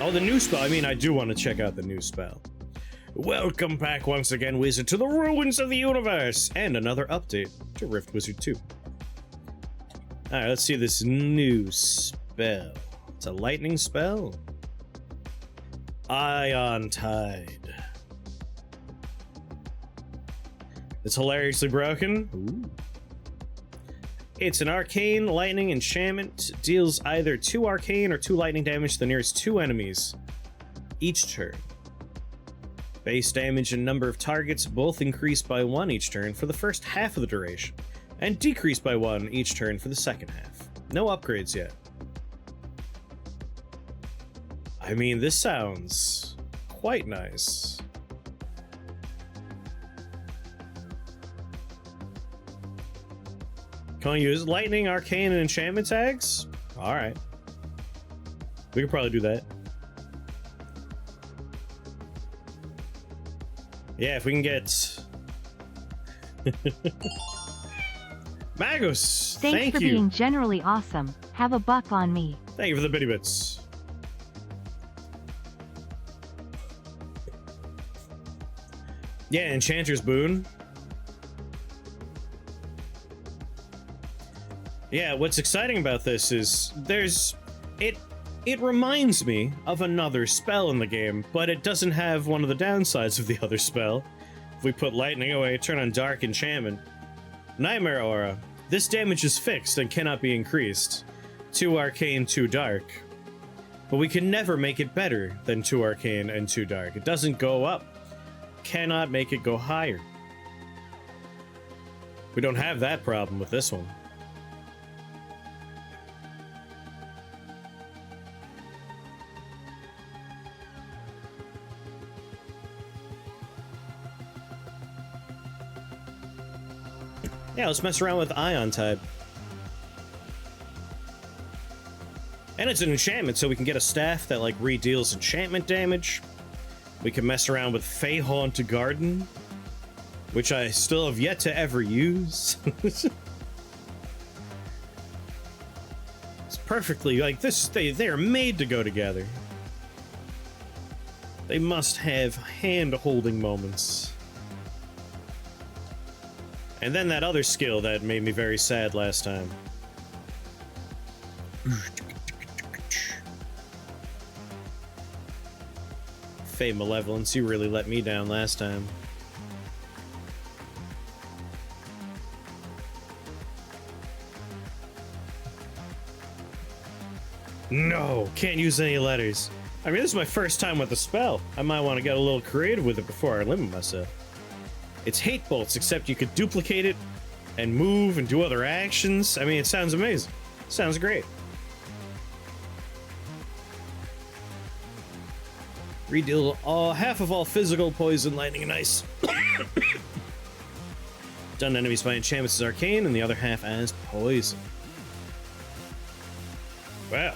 Oh, the new spell. I mean, I do want to check out the new spell. Welcome back once again, Wizard, to the ruins of the universe, and another update to Rift Wizard 2. Alright, let's see this new spell. It's a lightning spell. Ion Tide. It's hilariously broken. Ooh. It's an arcane lightning enchantment. Deals either 2 arcane or 2 lightning damage to the nearest 2 enemies each turn. Base damage and number of targets both increase by 1 each turn for the first half of the duration, and decrease by 1 each turn for the second half. No upgrades yet. I mean, this sounds quite nice. Can I use lightning, arcane, and enchantment tags? Alright. We could probably do that. Yeah, if we can get... Magus, thank you! Thanks for being generally awesome. Have a buck on me. Thank you for the bitty bits. Yeah, Enchanter's Boon. Yeah, what's exciting about this is it reminds me of another spell in the game, but it doesn't have one of the downsides of the other spell. If we put lightning away, turn on dark enchantment. Nightmare Aura. This damage is fixed and cannot be increased. 2 arcane, 2 dark. But we can never make it better than 2 arcane and 2 dark. It doesn't go up. Cannot make it go higher. We don't have that problem with this one. Yeah, let's mess around with Ion Tide. And it's an enchantment, so we can get a staff that, like, re-deals enchantment damage. We can mess around with Feyhaunt Garden, which I still have yet to ever use. It's perfectly, like, this, they are made to go together. They must have hand-holding moments. And then that other skill that made me very sad last time. Fey Malevolence, you really let me down last time. No, can't use any letters. I mean, this is my first time with the spell. I might want to get a little creative with it before I limit myself. It's hate bolts, except you could duplicate it and move and do other actions. I mean, it sounds amazing. Sounds great. Redeal half of all physical, poison, lightning, and ice. Done enemies by enchantments as arcane, and the other half as poison. Wow.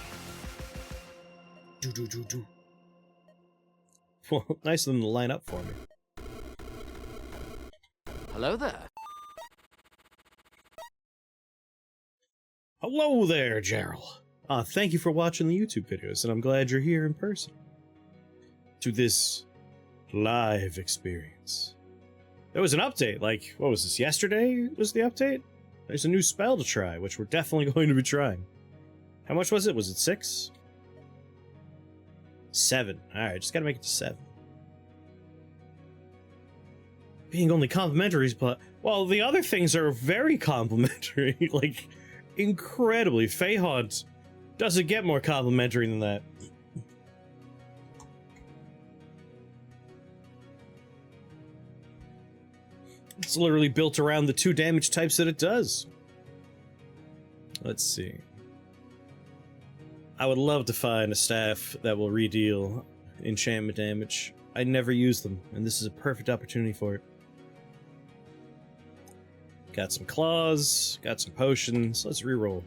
Well, nice of them to line up for me. Hello there. Hello there, Gerald. Thank you for watching the YouTube videos, and I'm glad you're here in person. To this live experience. There was an update, like, what was this, yesterday was the update? There's a new spell to try, which we're definitely going to be trying. How much was it? Was it 6? 7. Alright, just gotta make it to 7. Being only complimentary is well, the other things are very complimentary, like, incredibly. Feyhaunt doesn't get more complimentary than that. It's literally built around the 2 damage types that it does. Let's see. I would love to find a staff that will re-deal enchantment damage. I never use them, and this is a perfect opportunity for it. Got some claws, got some potions. Let's reroll.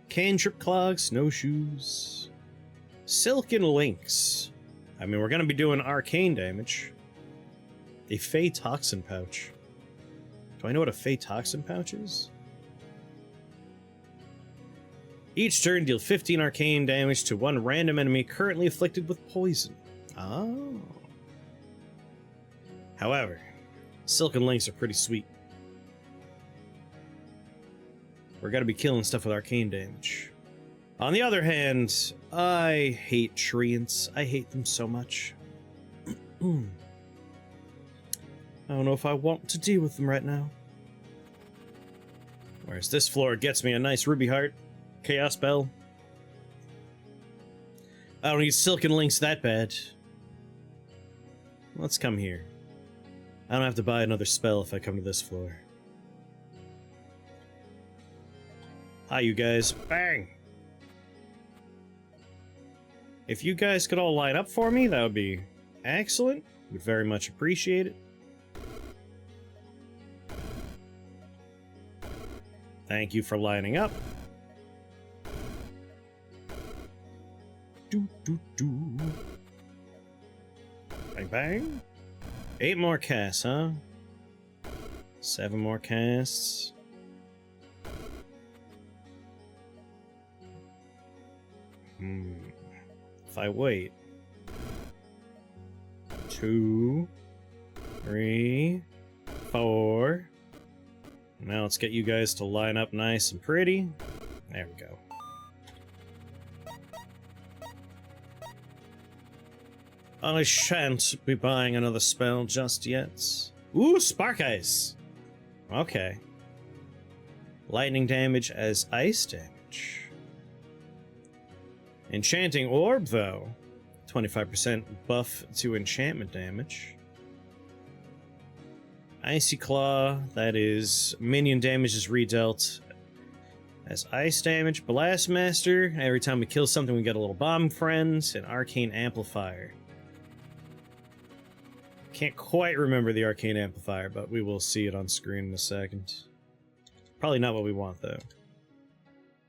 Cantrip clogs, snowshoes, silken links. I mean, we're gonna be doing arcane damage. A Fey toxin pouch. Do I know what a Fey toxin pouch is? Each turn, deal 15 arcane damage to one random enemy currently afflicted with poison. Oh. However, Silken Links are pretty sweet. We're gonna be killing stuff with arcane damage. On the other hand, I hate treants. I hate them so much. I don't know if I want to deal with them right now. Whereas this floor gets me a nice ruby heart. Chaos Bell. I don't need Silken Links that bad. Let's come here. I don't have to buy another spell if I come to this floor. Hi, you guys. Bang! If you guys could all line up for me, that would be excellent. Would very much appreciate it. Thank you for lining up. Do, do, do. Bang, bang. 8 more casts, huh? 7 more casts. If I wait. 2, 3, 4. Now let's get you guys to line up nice and pretty. There we go. I shan't be buying another spell just yet. Ooh, Spark Ice! Okay. Lightning damage as ice damage. Enchanting Orb, though. 25% buff to enchantment damage. Icy Claw, that is minion damage is redealt as ice damage. Blast Master, every time we kill something we get a little bomb friend. And Arcane Amplifier. Can't quite remember the Arcane Amplifier, but we will see it on screen in a second. Probably not what we want, though.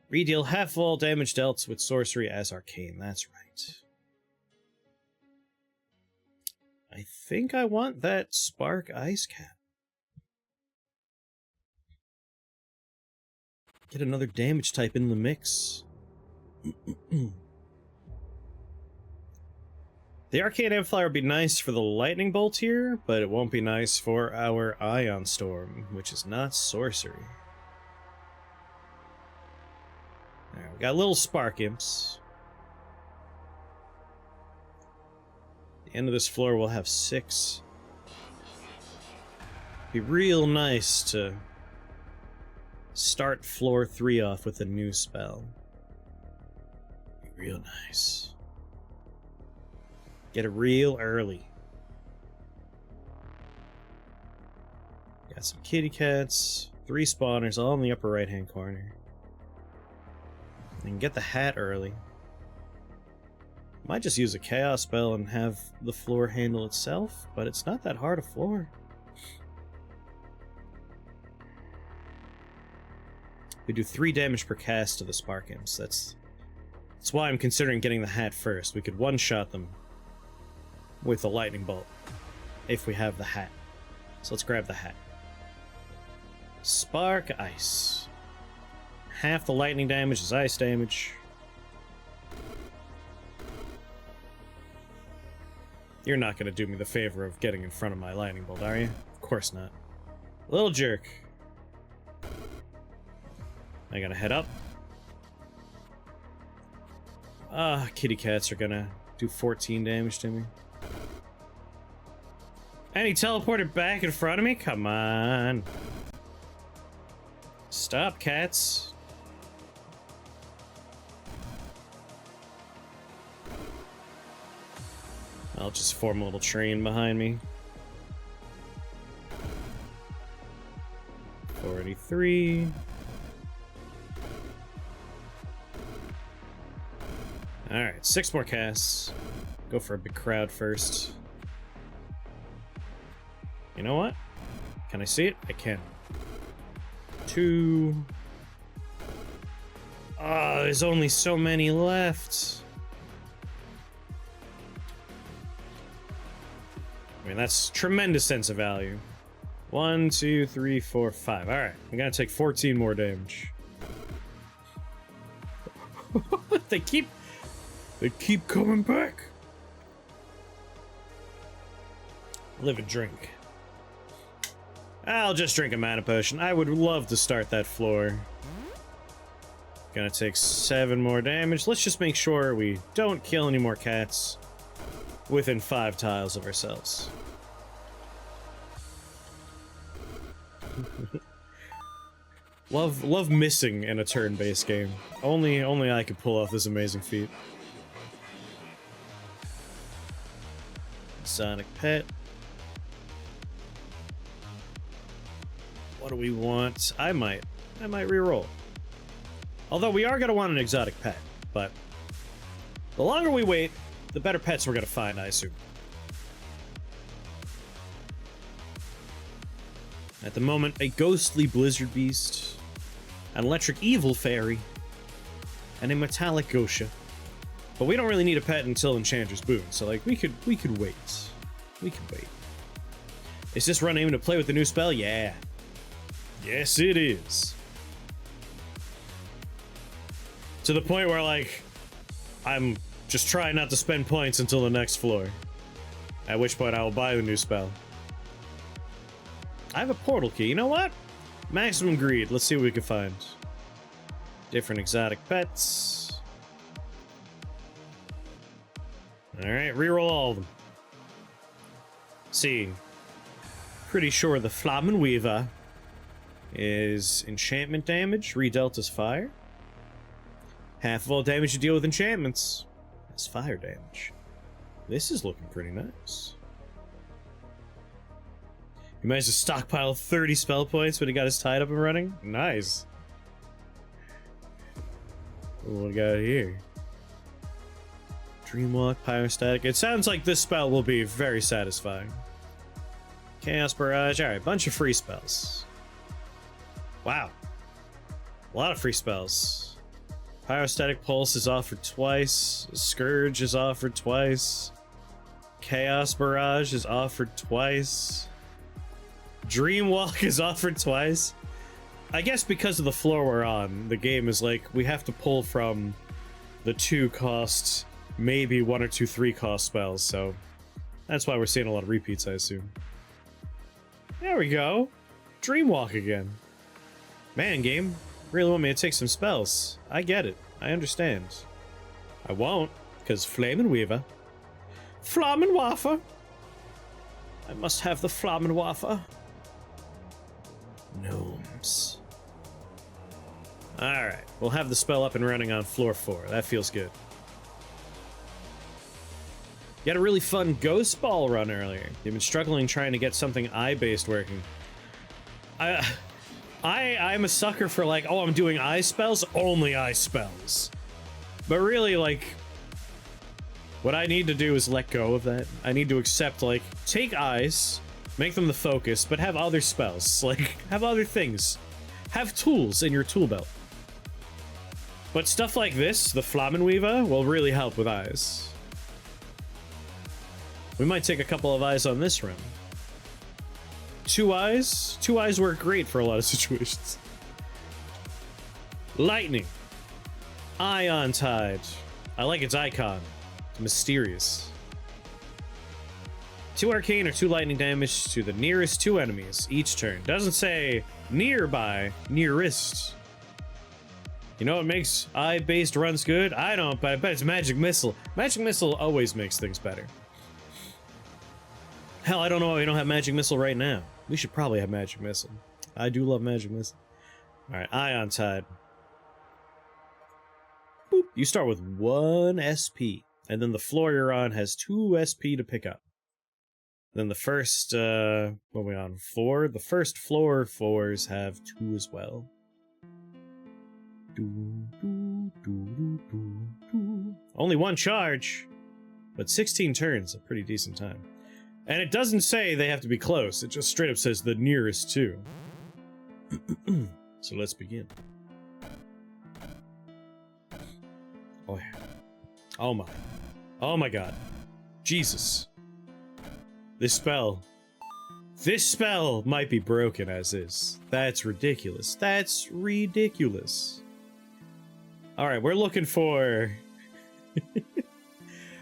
Redeal half of all damage dealt with sorcery as arcane, that's right. I think I want that Spark Ice Cap. Get another damage type in the mix. The Arcane Amplifier would be nice for the Lightning Bolt here, but it won't be nice for our Ion Storm, which is not sorcery. Alright, we got little Spark Imps. At the end of this floor we'll have 6. Be real nice to start floor 3 off with a new spell. Be real nice. Get it real early. Got some kitty cats, 3 spawners, all in the upper right hand corner. And get the hat early. Might just use a chaos spell and have the floor handle itself, but it's not that hard a floor. We do 3 damage per cast to the Spark Imps. That's why I'm considering getting the hat first. We could one-shot them with a lightning bolt if we have the hat. So let's grab the hat. Spark Ice. Half the lightning damage is ice damage. You're not gonna do me the favor of getting in front of my lightning bolt, are you? Of course not. Little jerk. I gotta head up. Kitty cats are gonna do 14 damage to me. And he teleported back in front of me? Come on. Stop, cats. I'll just form a little train behind me. 43. Alright, 6 more casts. Go for a big crowd first. You know what? Can I see it? I can. 2. Oh, there's only so many left. I mean, that's tremendous sense of value. 1, 2, 3, 4, 5. Alright, I'm gonna take 14 more damage. They keep coming back. Live and drink. I'll just drink a mana potion. I would love to start that floor. Gonna take 7 more damage. Let's just make sure we don't kill any more cats within 5 tiles of ourselves. Love missing in a turn-based game. Only I could pull off this amazing feat. Sonic Pet. What do we want? I might reroll. Although we are gonna want an exotic pet, but the longer we wait, the better pets we're gonna find, I assume. At the moment, a ghostly blizzard beast, an electric evil fairy, and a metallic Gosha. But we don't really need a pet until Enchanter's Boon, so like we could wait. We could wait. Is this run aiming to play with the new spell? Yeah. Yes, it is. To the point where, like, I'm just trying not to spend points until the next floor. At which point I will buy the new spell. I have a portal key. You know what? Maximum greed. Let's see what we can find. Different exotic pets. Alright, reroll all of them. See. Pretty sure the Flamen Weaver is enchantment damage, redealt as fire. Half of all damage you deal with enchantments is fire damage. This is looking pretty nice. He managed to stockpile 30 spell points when he got his tide up and running. Nice. What we got here? Dreamwalk, Pyrostatic. It sounds like this spell will be very satisfying. Chaos Barrage. Alright, bunch of free spells. Wow. A lot of free spells. Pyrostatic Pulse is offered twice. Scourge is offered twice. Chaos Barrage is offered twice. Dreamwalk is offered twice. I guess because of the floor we're on, the game is like, we have to pull from the 2 cost, maybe 1 or 2 3 cost spells, so that's why we're seeing a lot of repeats, I assume. There we go. Dreamwalk again. Man, game. Really want me to take some spells. I get it. I understand. I won't, because Flamen Weaver. Flamen Wafer! I must have the Flamen Wafer. Gnomes. Alright, we'll have the spell up and running on floor 4. That feels good. You had a really fun Ghost Ball run earlier. You've been struggling trying to get something eye-based working. I'm a sucker for like, oh, I'm doing eye spells, only eye spells. But really, like, what I need to do is let go of that. I need to accept, like, take eyes, make them the focus, but have other spells. Like, have other things. Have tools in your tool belt. But stuff like this, the Flamen Weaver, will really help with eyes. We might take a couple of eyes on this run. 2 eyes? 2 eyes work great for a lot of situations. Lightning. Ion Tide. I like its icon. It's mysterious. 2 arcane or 2 lightning damage to the nearest 2 enemies each turn. Doesn't say nearby, nearest. You know what makes eye-based runs good? I don't, but I bet it's Magic Missile. Magic Missile always makes things better. Hell, I don't know why we don't have Magic Missile right now. We should probably have Magic Missile. I do love Magic Missile. Alright, Ion Tide. Boop. You start with 1 SP, and then the floor you're on has 2 SP to pick up. Then the first, what are we on? 4? The first floor 4s have 2 as well. Only 1 charge, but 16 turns, a pretty decent time. And it doesn't say they have to be close, it just straight up says the nearest 2. So let's begin. Oh yeah. Oh my. Oh my god. Jesus. This spell might be broken as is. That's ridiculous. That's ridiculous. Alright, we're looking for...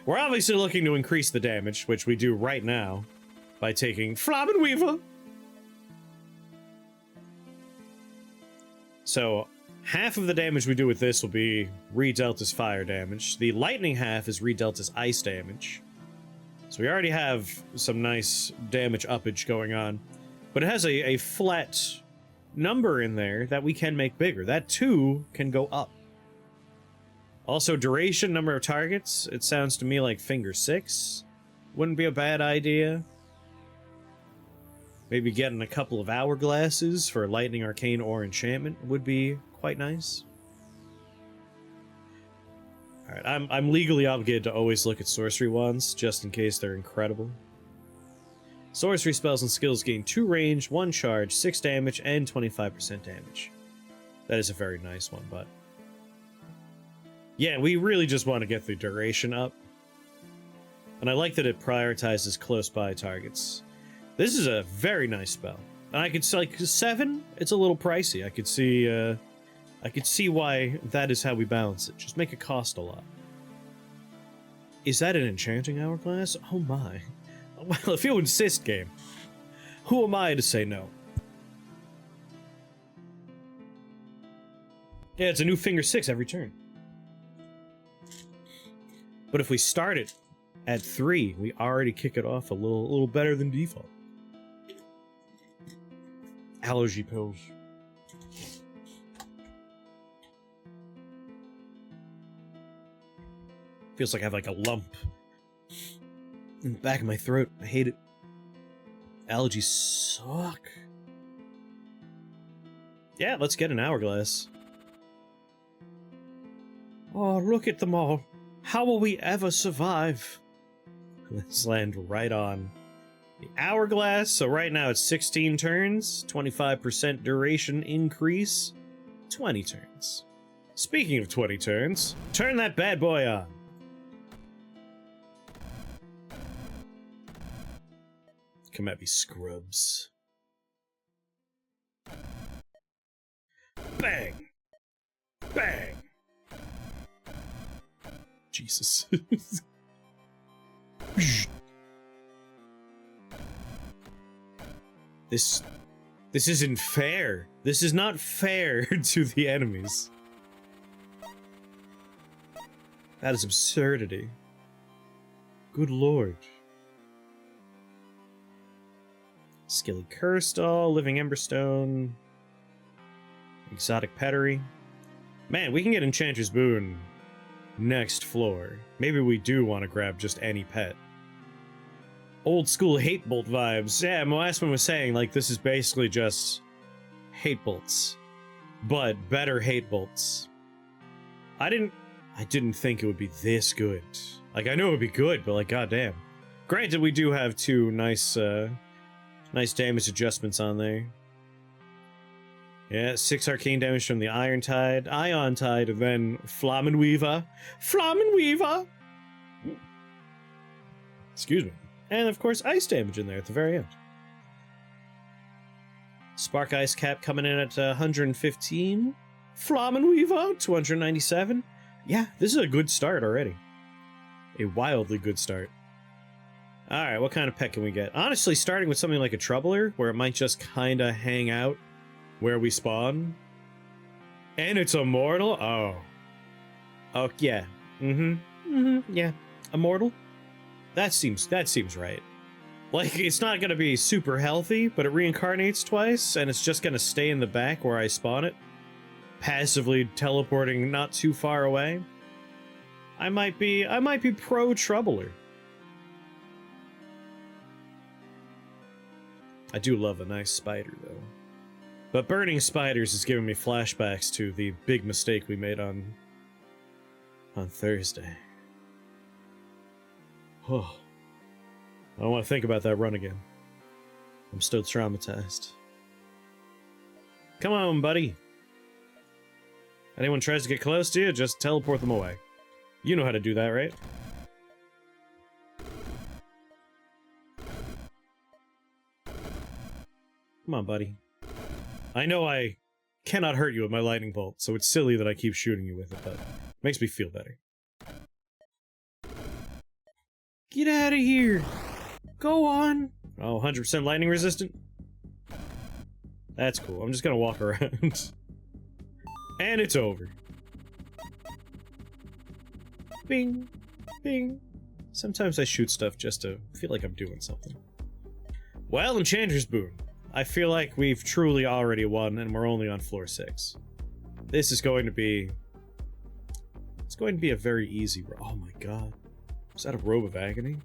We're obviously looking to increase the damage, which we do right now, by taking Flamen Weaver. So, half of the damage we do with this will be redealt as fire damage. The lightning half is redealt as ice damage. So we already have some nice damage uppage going on. But it has a flat number in there that we can make bigger. That 2 can go up. Also, duration, number of targets. It sounds to me like finger 6 wouldn't be a bad idea. Maybe getting a couple of hourglasses for lightning, arcane, or enchantment would be quite nice. Alright, I'm legally obligated to always look at sorcery wands, just in case they're incredible. Sorcery spells and skills gain 2 range, 1 charge, 6 damage, and 25% damage. That is a very nice one, but... yeah, we really just want to get the duration up. And I like that it prioritizes close-by targets. This is a very nice spell. And I could see, like, 7, it's a little pricey. I could see why that is how we balance it. Just make it cost a lot. Is that an enchanting hourglass? Oh my. Well, if you insist, game. Who am I to say no? Yeah, it's a new finger 6 every turn. But if we start it at 3, we already kick it off a little better than default. Allergy pills. Feels like I have like a lump in the back of my throat. I hate it. Allergies suck. Yeah, let's get an hourglass. Oh, look at them all. How will we ever survive? Let's land right on the hourglass. So right now it's 16 turns, 25% duration increase, 20 turns. Speaking of 20 turns, turn that bad boy on. Come at me, scrubs. Bang! Bang! Jesus. This isn't fair. This is not fair to the enemies. That is absurdity. Good lord. Skilly Curstall, Living Emberstone, Exotic Pettery. Man, we can get Enchanter's Boon next floor. Maybe we do want to grab just any pet. Old school Hate Bolt vibes. Yeah, Moasman was saying, like, this is basically just Hate Bolts, but better Hate Bolts. I didn't think it would be this good. Like, I know it would be good, but like, goddamn. Granted, we do have 2 nice damage adjustments on there. Yeah, 6 arcane damage from the Ion Tide, and then Flamen Weaver. Flamen Weaver! Excuse me. And of course, ice damage in there at the very end. Spark Ice Cap coming in at 115. Flamen Weaver, 297. Yeah, this is a good start already. A wildly good start. Alright, what kind of pet can we get? Honestly, starting with something like a Troubler, where it might just kinda hang out where we spawn. And it's immortal? Oh. Oh, yeah. Yeah. Immortal? That seems right. Like, it's not gonna be super healthy, but it reincarnates twice, and it's just gonna stay in the back where I spawn it. Passively teleporting not too far away. I might be pro Troubler. I do love a nice spider, though. But burning spiders is giving me flashbacks to the big mistake we made on Thursday. Oh, I don't want to think about that run again. I'm still traumatized. Come on, buddy. Anyone tries to get close to you, just teleport them away. You know how to do that, right? Come on, buddy. I know I cannot hurt you with my lightning bolt, so it's silly that I keep shooting you with it, but it makes me feel better. Get out of here! Go on! Oh, 100% lightning resistant? That's cool. I'm just gonna walk around. And it's over. Bing! Bing! Sometimes I shoot stuff just to feel like I'm doing something. Well, Enchanter's Boon. I feel like we've truly already won, and we're only on floor 6. This is going to be... It's going to be a very easy... Oh my god. Is that a Robe of Agony?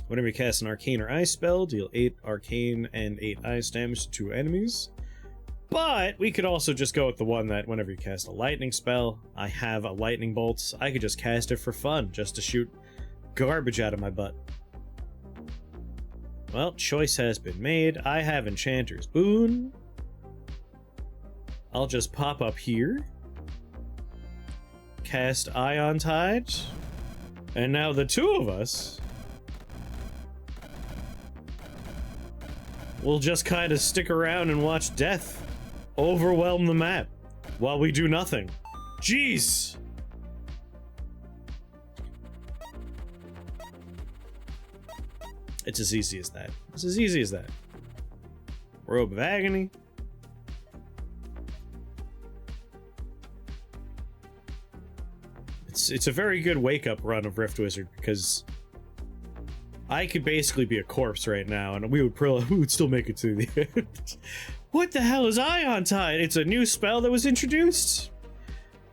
Whenever you cast an Arcane or Ice spell, deal 8 Arcane and 8 Ice damage to 2 enemies. But we could also just go with the one that whenever you cast a Lightning spell, I have a Lightning Bolt. I could just cast it for fun, just to shoot garbage out of my butt. Well, choice has been made. I have Enchanter's Boon. I'll just pop up here. Cast Ion Tide. And now the two of us will just kind of stick around and watch death overwhelm the map while we do nothing. Jeez! It's as easy as that. It's as easy as that. Robe of Agony. It's a very good wake-up run of Rift Wizard, because I could basically be a corpse right now, and we would still make it to the end. What the hell is Ion Tide? It's a new spell that was introduced?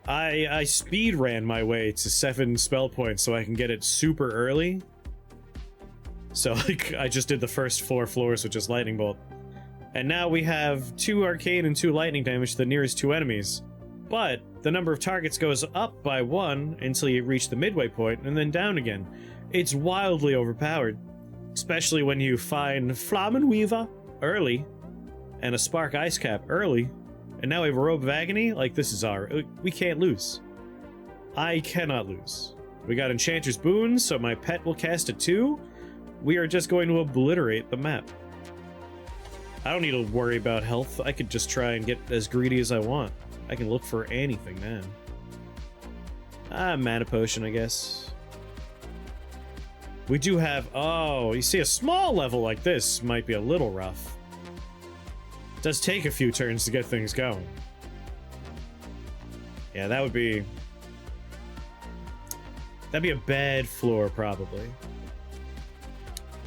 I speed ran my way to 7 spell points so I can get it super early. So like, I just did the first 4 floors with just Lightning Bolt. And now we have 2 Arcane and 2 Lightning damage to the nearest 2 enemies. But the number of targets goes up by 1 until you reach the midway point, and then down again. It's wildly overpowered. Especially when you find Flamen Weaver early, and a Spark Ice Cap early, and now we have a Robe of Agony. Like, this is we can't lose. I cannot lose. We got Enchanter's Boon, so my pet will cast it too. We are just going to obliterate the map. I don't need to worry about health. I could just try and get as greedy as I want. I can look for anything now. Mana Potion, I guess. We do have... Oh, you see, a small level like this might be a little rough. It does take a few turns to get things going. Yeah, that would be... That'd be a bad floor, probably.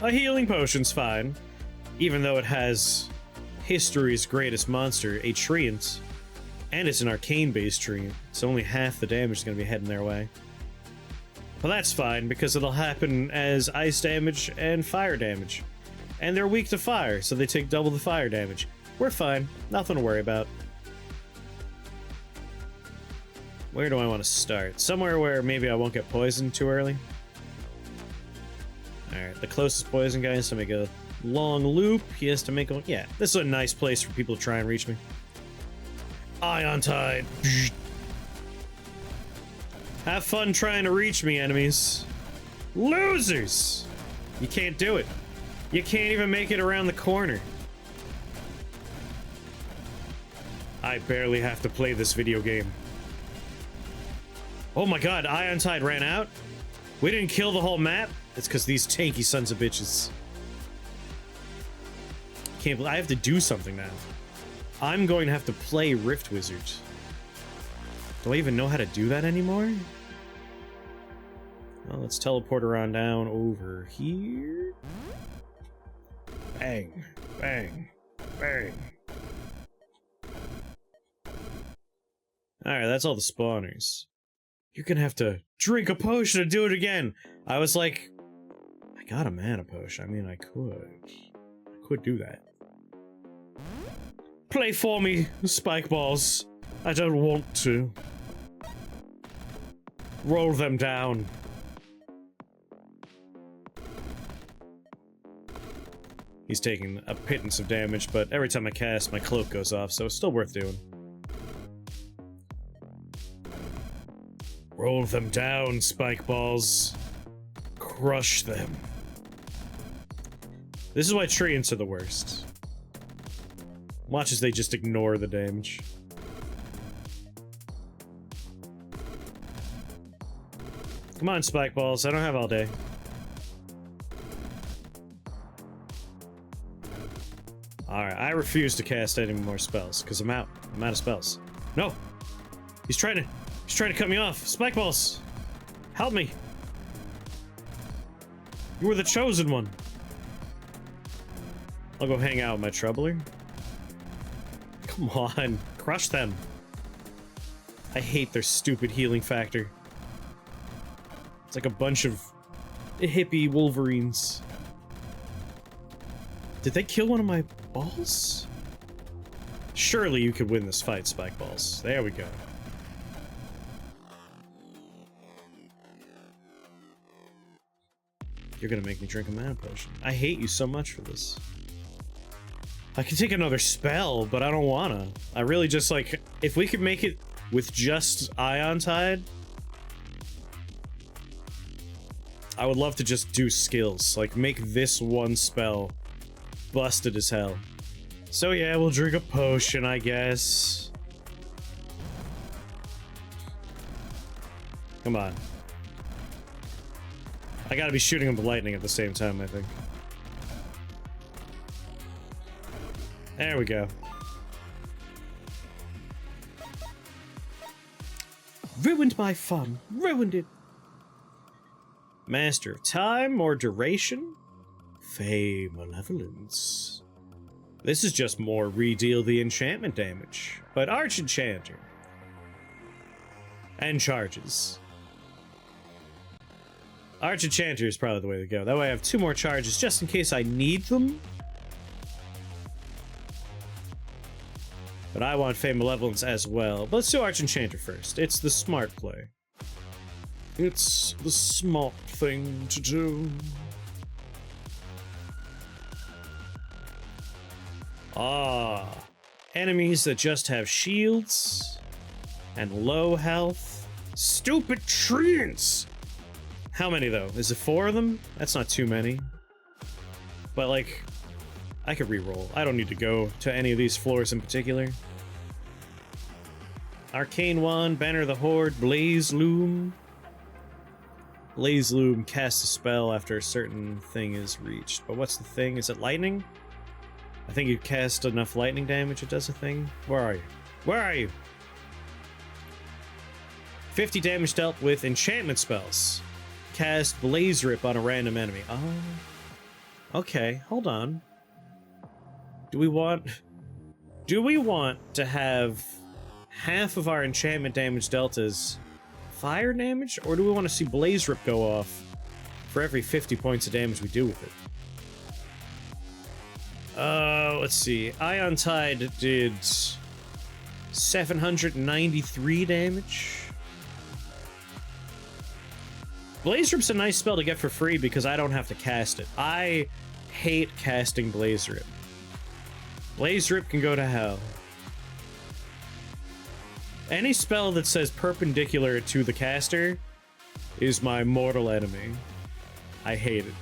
A healing potion's fine, even though it has history's greatest monster, a Treant, and it's an arcane-based Treant, so only half the damage is going to be heading their way. But that's fine, because it'll happen as ice damage and fire damage. And they're weak to fire, so they take double the fire damage. We're fine. Nothing to worry about. Where do I want to start? Somewhere where maybe I won't get poisoned too early. Alright, the closest poison guy has to make a long loop. He has to make a... Yeah, this is a nice place for people to try and reach me. Ion Tide. Have fun trying to reach me, enemies. Losers! You can't do it. You can't even make it around the corner. I barely have to play this video game. Oh my god, Ion Tide ran out? We didn't kill the whole map? It's because these tanky sons of bitches. Can't believe I have to do something now. I'm going to have to play Rift Wizard. Do I even know how to do that anymore? Well, let's teleport around down over here. Bang, bang, bang. Alright, that's all the spawners. You're gonna have to drink a potion to do it again. I was like, I got a mana potion. I mean, I could do that. Play for me, spike balls. I don't want to. Roll them down. He's taking a pittance of damage, but every time I cast, my cloak goes off, so it's still worth doing. Roll them down, spike balls. Crush them. This is why treants are the worst. Watch as they just ignore the damage. Come on, spike balls. I don't have all day. Alright, I refuse to cast any more spells, because I'm out. I'm out of spells. No! He's trying to cut me off. Spike balls! Help me! You were the chosen one. I'll go hang out with my troubler. Come on, crush them. I hate their stupid healing factor. It's like a bunch of hippie wolverines. Did they kill one of my balls? Surely you could win this fight, spike balls. There we go. You're gonna make me drink a mana potion. I hate you so much for this. I can take another spell, but I don't wanna. I really just like, if we could make it with just Ion Tide, I would love to just do skills. Like, make this one spell busted as hell. So yeah, we'll drink a potion, I guess. Come on. I gotta be shooting him with lightning at the same time, I think. There we go. Ruined my fun. Ruined it. Master of time or duration? Fey malevolence. This is just more redeal the enchantment damage, but Arch Enchanter. And charges. Arch Enchanter is probably the way to go. That way I have 2 more charges just in case I need them. But I want Fey Malevolence as well. But let's do Arch Enchanter first. It's the smart play. It's the smart thing to do. Ah. Enemies that just have shields and low health. Stupid treants! How many though? Is it 4 of them? That's not too many. But like, I could re-roll. I don't need to go to any of these floors in particular. Arcane Wand, Banner of the Horde, Blaze Loom. Blaze Loom casts a spell after a certain thing is reached. But what's the thing? Is it lightning? I think you cast enough lightning damage, it does a thing. Where are you? Where are you? 50 damage dealt with enchantment spells. Cast Blaze Rip on a random enemy. Oh. Okay, hold on. Do we want to have half of our enchantment damage dealt as fire damage? Or do we want to see Blaze Rip go off for every 50 points of damage we do with it? Let's see. Ion Tide did 793 damage. Blaze Rip's a nice spell to get for free because I don't have to cast it. I hate casting Blaze Rip. Blaze Rip can go to hell. Any spell that says perpendicular to the caster is my mortal enemy. I hate it.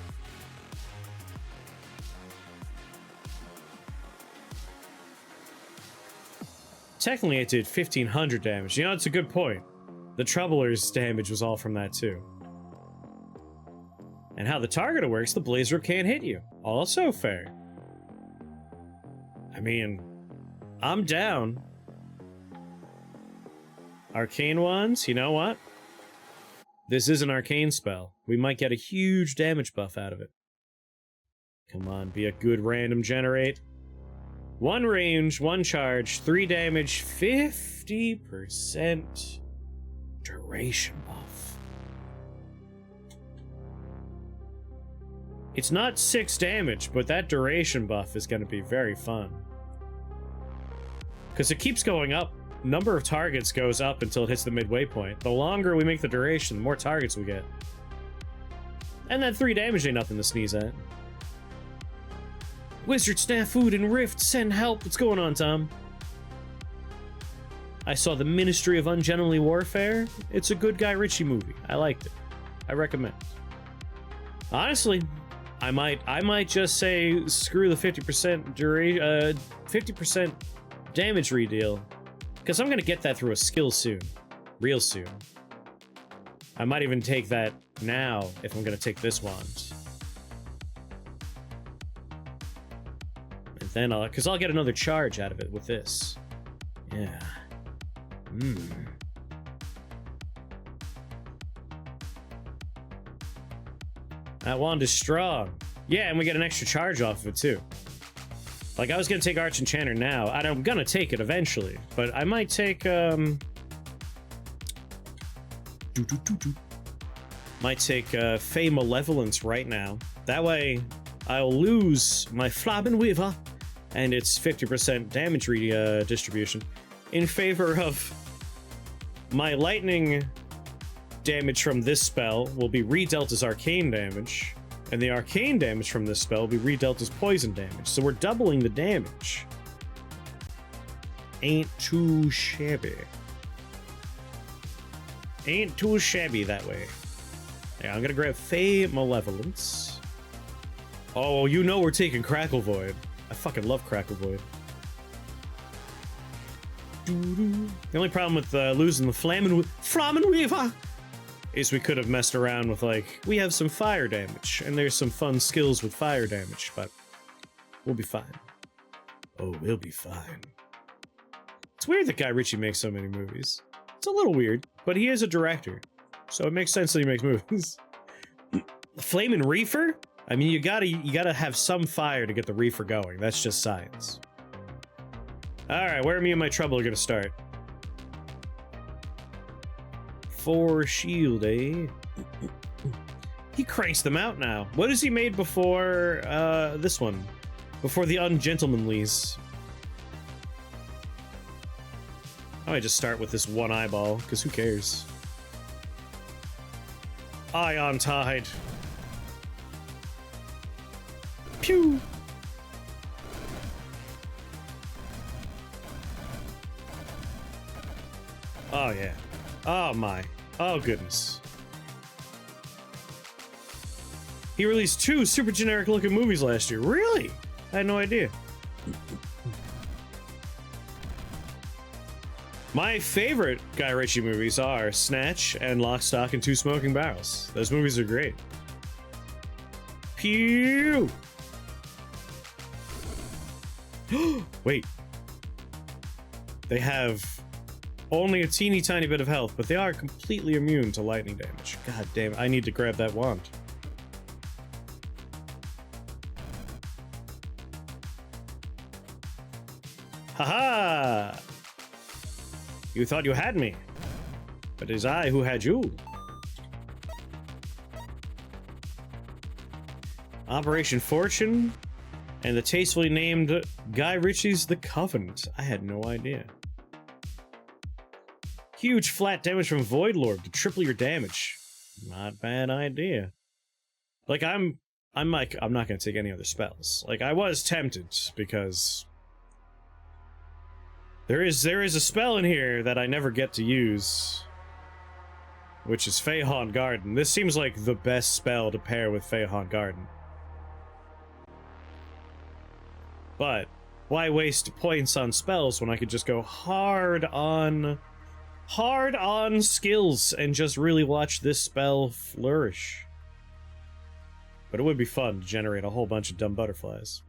Technically, it did 1500 damage. You know, it's a good point. The Troubler's damage was all from that, too. And how the target works, the Blaze Rip can't hit you. Also fair. I mean, I'm down. Arcane Wands, you know what? This is an arcane spell. We might get a huge damage buff out of it. Come on, be a good random generate. 1 range, 1 charge, 3 damage, 50% duration buff. It's not 6 damage, but that duration buff is going to be very fun. Because it keeps going up. Number of targets goes up until it hits the midway point. The longer we make the duration, the more targets we get. And that 3 damage ain't nothing to sneeze at. Wizard, Snafu, and Rift, send help. What's going on, Tom? I saw the Ministry of Ungentlemanly Warfare. It's a good Guy Ritchie movie. I liked it. I recommend. Honestly, I might just say screw the 50% duration, 50% damage redeal, because I'm gonna get that through a skill soon, real soon. I might even take that now if I'm gonna take this wand, and then because I'll get another charge out of it with this. Yeah. That wand is strong. Yeah, and we get an extra charge off of it, too. Like, I was gonna take Arch Enchanter now, and I'm gonna take it eventually, but I might take, might take, Fey Malevolence right now. That way, I'll lose my Flamen Weaver and its 50% damage distribution in favor of my lightning damage from this spell will be redealt as arcane damage, and the arcane damage from this spell will be redealt as poison damage. So we're doubling the damage. Ain't too shabby. Ain't too shabby that way. Yeah, I'm gonna grab Fey Malevolence. Oh, you know we're taking Crackle Void. I fucking love Crackle Void. The only problem with losing the Flamen Weaver is we could have messed around with, like, we have some fire damage, and there's some fun skills with fire damage, but we'll be fine. Oh, we'll be fine. It's weird that Guy Ritchie makes so many movies. It's a little weird, but he is a director, so it makes sense that he makes movies. Flamin' Reefer? I mean, you gotta have some fire to get the Reefer going. That's just science. Alright, where are me and my trouble are gonna start? 4 shield, eh? He cranks them out now. What has he made before, this one? Before the Ungentlemanlies? I might just start with this one eyeball, because who cares? Ion Tide. Pew! Oh, yeah. Oh, my. Oh, goodness. He released 2 super generic-looking movies last year. Really? I had no idea. My favorite Guy Ritchie movies are Snatch and Lock, Stock, and Two Smoking Barrels. Those movies are great. Pew! Wait. They have only a teeny tiny bit of health, but they are completely immune to lightning damage. God damn, I need to grab that wand. Haha! You thought you had me, but it is I who had you. Operation Fortune and the tastefully named Guy Ritchie's The Covenant. I had no idea. Huge flat damage from Void Lord to triple your damage. Not bad idea. Like, I'm not gonna take any other spells. Like, I was tempted because there is a spell in here that I never get to use, which is Feyhaunt Garden. This seems like the best spell to pair with Feyhaunt Garden. But why waste points on spells when I could just go hard on skills and just really watch this spell flourish? But it would be fun to generate a whole bunch of dumb butterflies.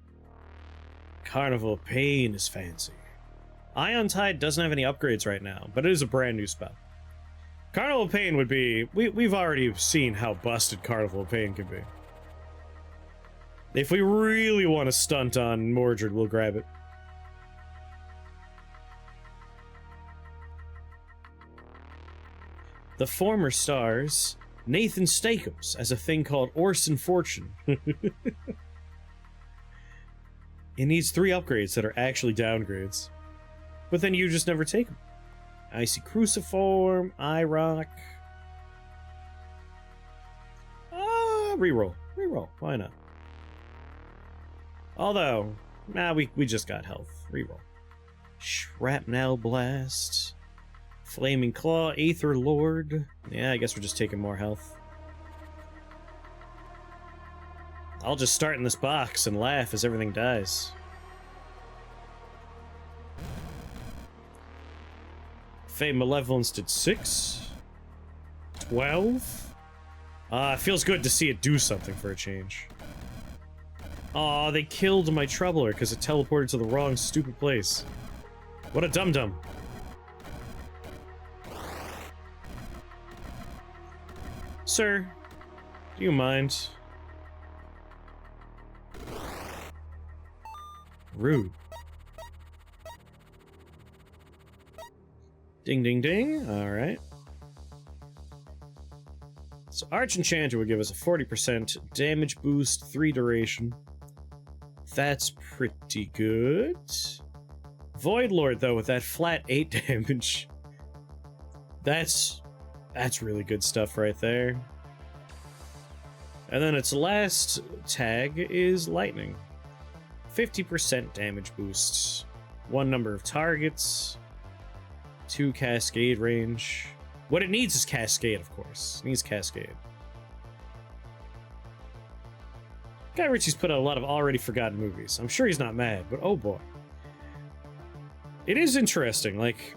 Carnival of Pain is fancy. Ion Tide doesn't have any upgrades right now, but it is a brand new spell. Carnival of Pain would be... We've already seen how busted Carnival of Pain can be. If we really want to stunt on Mordred, we'll grab it. The former stars Nathan Steakums as a thing called Orson Fortune. It needs 3 upgrades that are actually downgrades. But then you just never take them. Icy Cruciform, Rock. Reroll. Reroll. Why not? Although, nah, we just got health. Reroll. Shrapnel Blast. Flaming Claw, Aether Lord. Yeah, I guess we're just taking more health. I'll just start in this box and laugh as everything dies. Fey Malevolence did 6. 12. It feels good to see it do something for a change. Aw, they killed my Troubler because it teleported to the wrong stupid place. What a dum-dum. Sir, do you mind? Rude. Ding, ding, ding. Alright. So Arch Enchanter would give us a 40% damage boost, 3 duration. That's pretty good. Void Lord, though, with that flat 8 damage. That's really good stuff right there. And then its last tag is Lightning. 50% damage boost. 1 number of targets. 2 Cascade range. What it needs is Cascade, of course. It needs Cascade. Guy Ritchie's put out a lot of already forgotten movies. I'm sure he's not mad, but oh boy. It is interesting, like,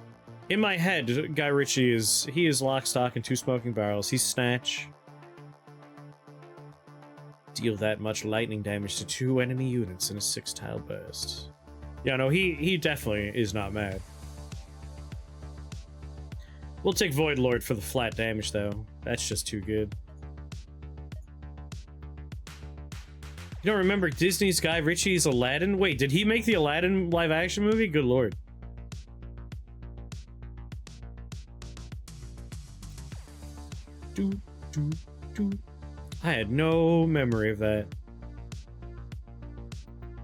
in my head, Guy Ritchie is Lock, Stock, and 2 Smoking Barrels. He's Snatch. Deal that much lightning damage to 2 enemy units in a 6-tile burst. Yeah, no, he definitely is not mad. We'll take Void Lord for the flat damage, though. That's just too good. You don't remember Disney's Guy Ritchie's Aladdin? Wait, did he make the Aladdin live-action movie? Good lord. I had no memory of that.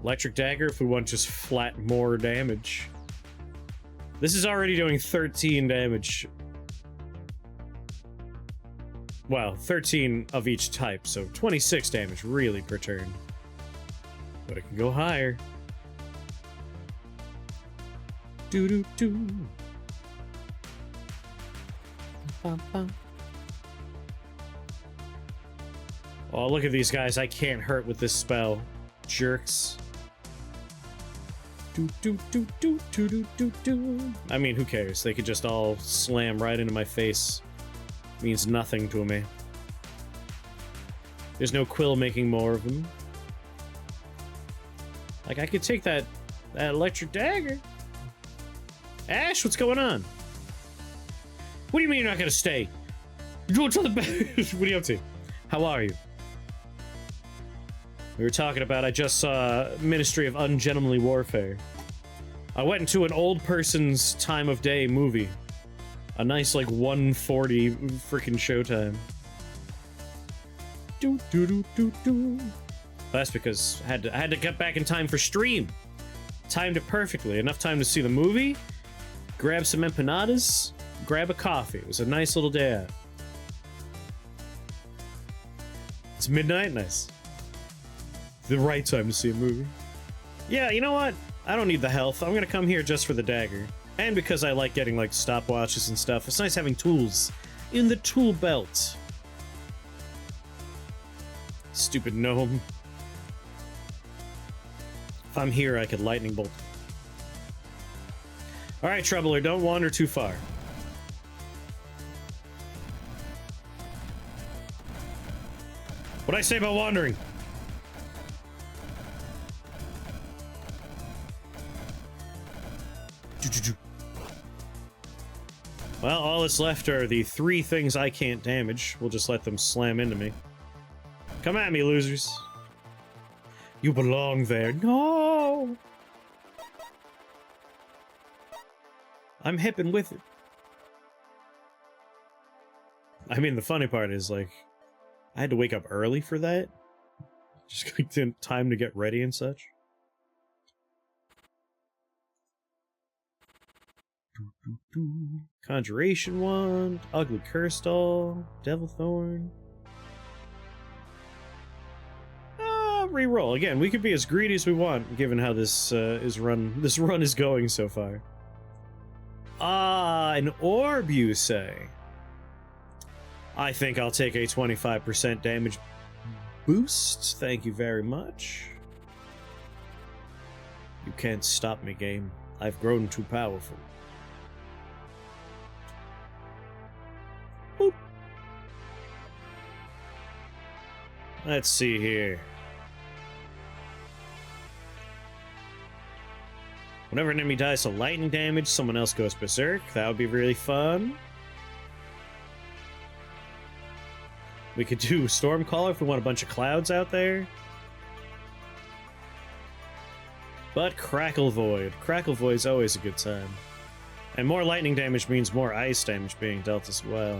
Electric Dagger if we want just flat more damage. This is already doing 13 damage. Well, 13 of each type, so 26 damage really per turn. But it can go higher. Doo-doo-doo. Bum-bum. Oh, look at these guys. I can't hurt with this spell. Jerks. I mean, who cares? They could just all slam right into my face. Means nothing to me. There's no Quill making more of them. Like, I could take that electric dagger. Ash, what's going on? What do you mean you're not gonna stay? You're going to the back. What are you up to? How are you? We were talking about, I just saw Ministry of Ungentlemanly Warfare. I went into an old person's time of day movie. A nice, like, 1:40 freaking showtime. That's because I had to get back in time for stream. Timed it perfectly. Enough time to see the movie, grab some empanadas, grab a coffee. It was a nice little day out. It's midnight, nice. The right time to see a movie. Yeah, you know what? I don't need the health. I'm gonna come here just for the dagger. And because I like getting, like, stopwatches and stuff. It's nice having tools in the tool belt. Stupid gnome. If I'm here, I could lightning bolt. Alright, Troubler, don't wander too far. What'd I say about wandering? Well, all that's left are the 3 things I can't damage. We'll just let them slam into me. Come at me, losers. You belong there. No! I'm hipping with it. I mean, the funny part is, like, I had to wake up early for that. Just like time to get ready and such. Conjuration Wand, Ugly Curse Doll, Devil Thorn. Reroll again. We could be as greedy as we want, given how this run is going so far. An orb, you say? I think I'll take a 25% damage boost. Thank you very much. You can't stop me, game. I've grown too powerful. Boop. Let's see here. Whenever an enemy dies to lightning damage, someone else goes berserk. That would be really fun. We could do Stormcaller if we want a bunch of clouds out there. But Crackle Void. Crackle Void is always a good time. And more lightning damage means more ice damage being dealt as well.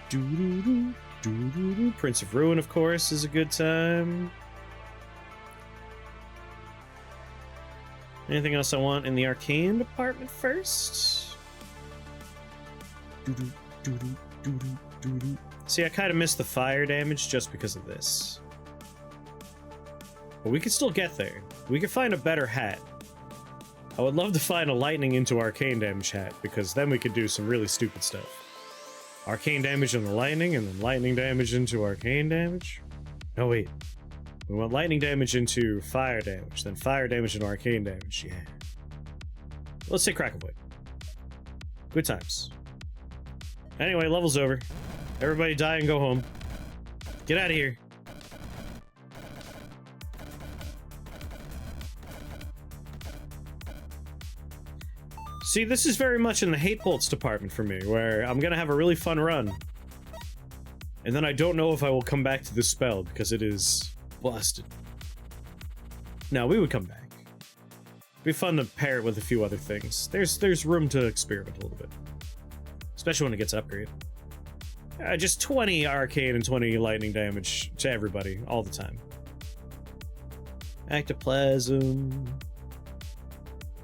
Doo-doo-doo, doo-doo-doo. Prince of Ruin, of course, is a good time. Anything else I want in the arcane department first? Doo-doo, doo-doo, doo-doo, doo-doo. See, I kind of missed the fire damage just because of this. But we could still get there. We could find a better hat. I would love to find a lightning into arcane damage hat, because then we could do some really stupid stuff. Arcane damage on the lightning, and then lightning damage into arcane damage? No, wait. We want lightning damage into fire damage, then fire damage into arcane damage, yeah. Let's say Crackle Void. Good times. Anyway, level's over. Everybody die and go home. Get out of here. See, this is very much in the hate bolts department for me, where I'm gonna have a really fun run. And then I don't know if I will come back to this spell, because it is busted. No, we would come back. It'd be fun to pair it with a few other things. There's room to experiment a little bit. Especially when it gets upgraded. Just 20 arcane and 20 lightning damage to everybody, all the time. Ectoplasm.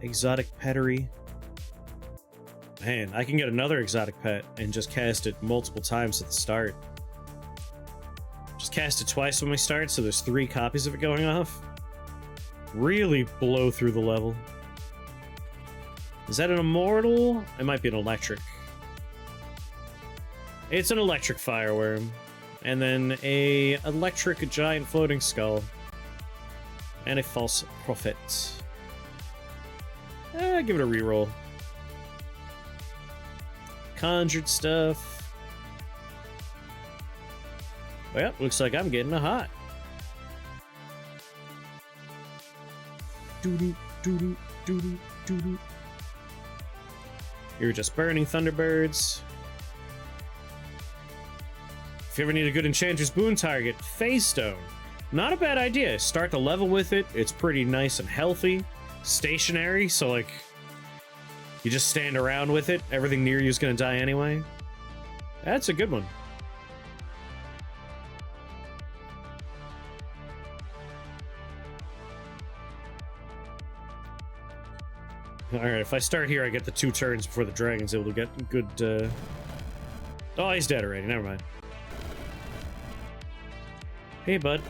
Exotic pettery. Man, I can get another exotic pet and just cast it multiple times at the start. Just cast it twice when we start, so there's 3 copies of it going off. Really blow through the level. Is that an immortal? It might be an electric. It's an electric fireworm. And then a electric giant floating skull. And a false prophet. Give it a reroll. Conjured stuff. Well, looks like I'm getting a hot. Doo-doo, doo-doo, doo-doo, doo-doo. You're just burning Thunderbirds. If you ever need a good Enchanter's Boon target, Phase Stone. Not a bad idea. Start the level with it. It's pretty nice and healthy. Stationary, so like... you just stand around with it. Everything near you is going to die anyway. That's a good one. Alright, if I start here, I get the 2 turns before the dragon's able to get good, Oh, he's dead already. Never mind. Hey, bud.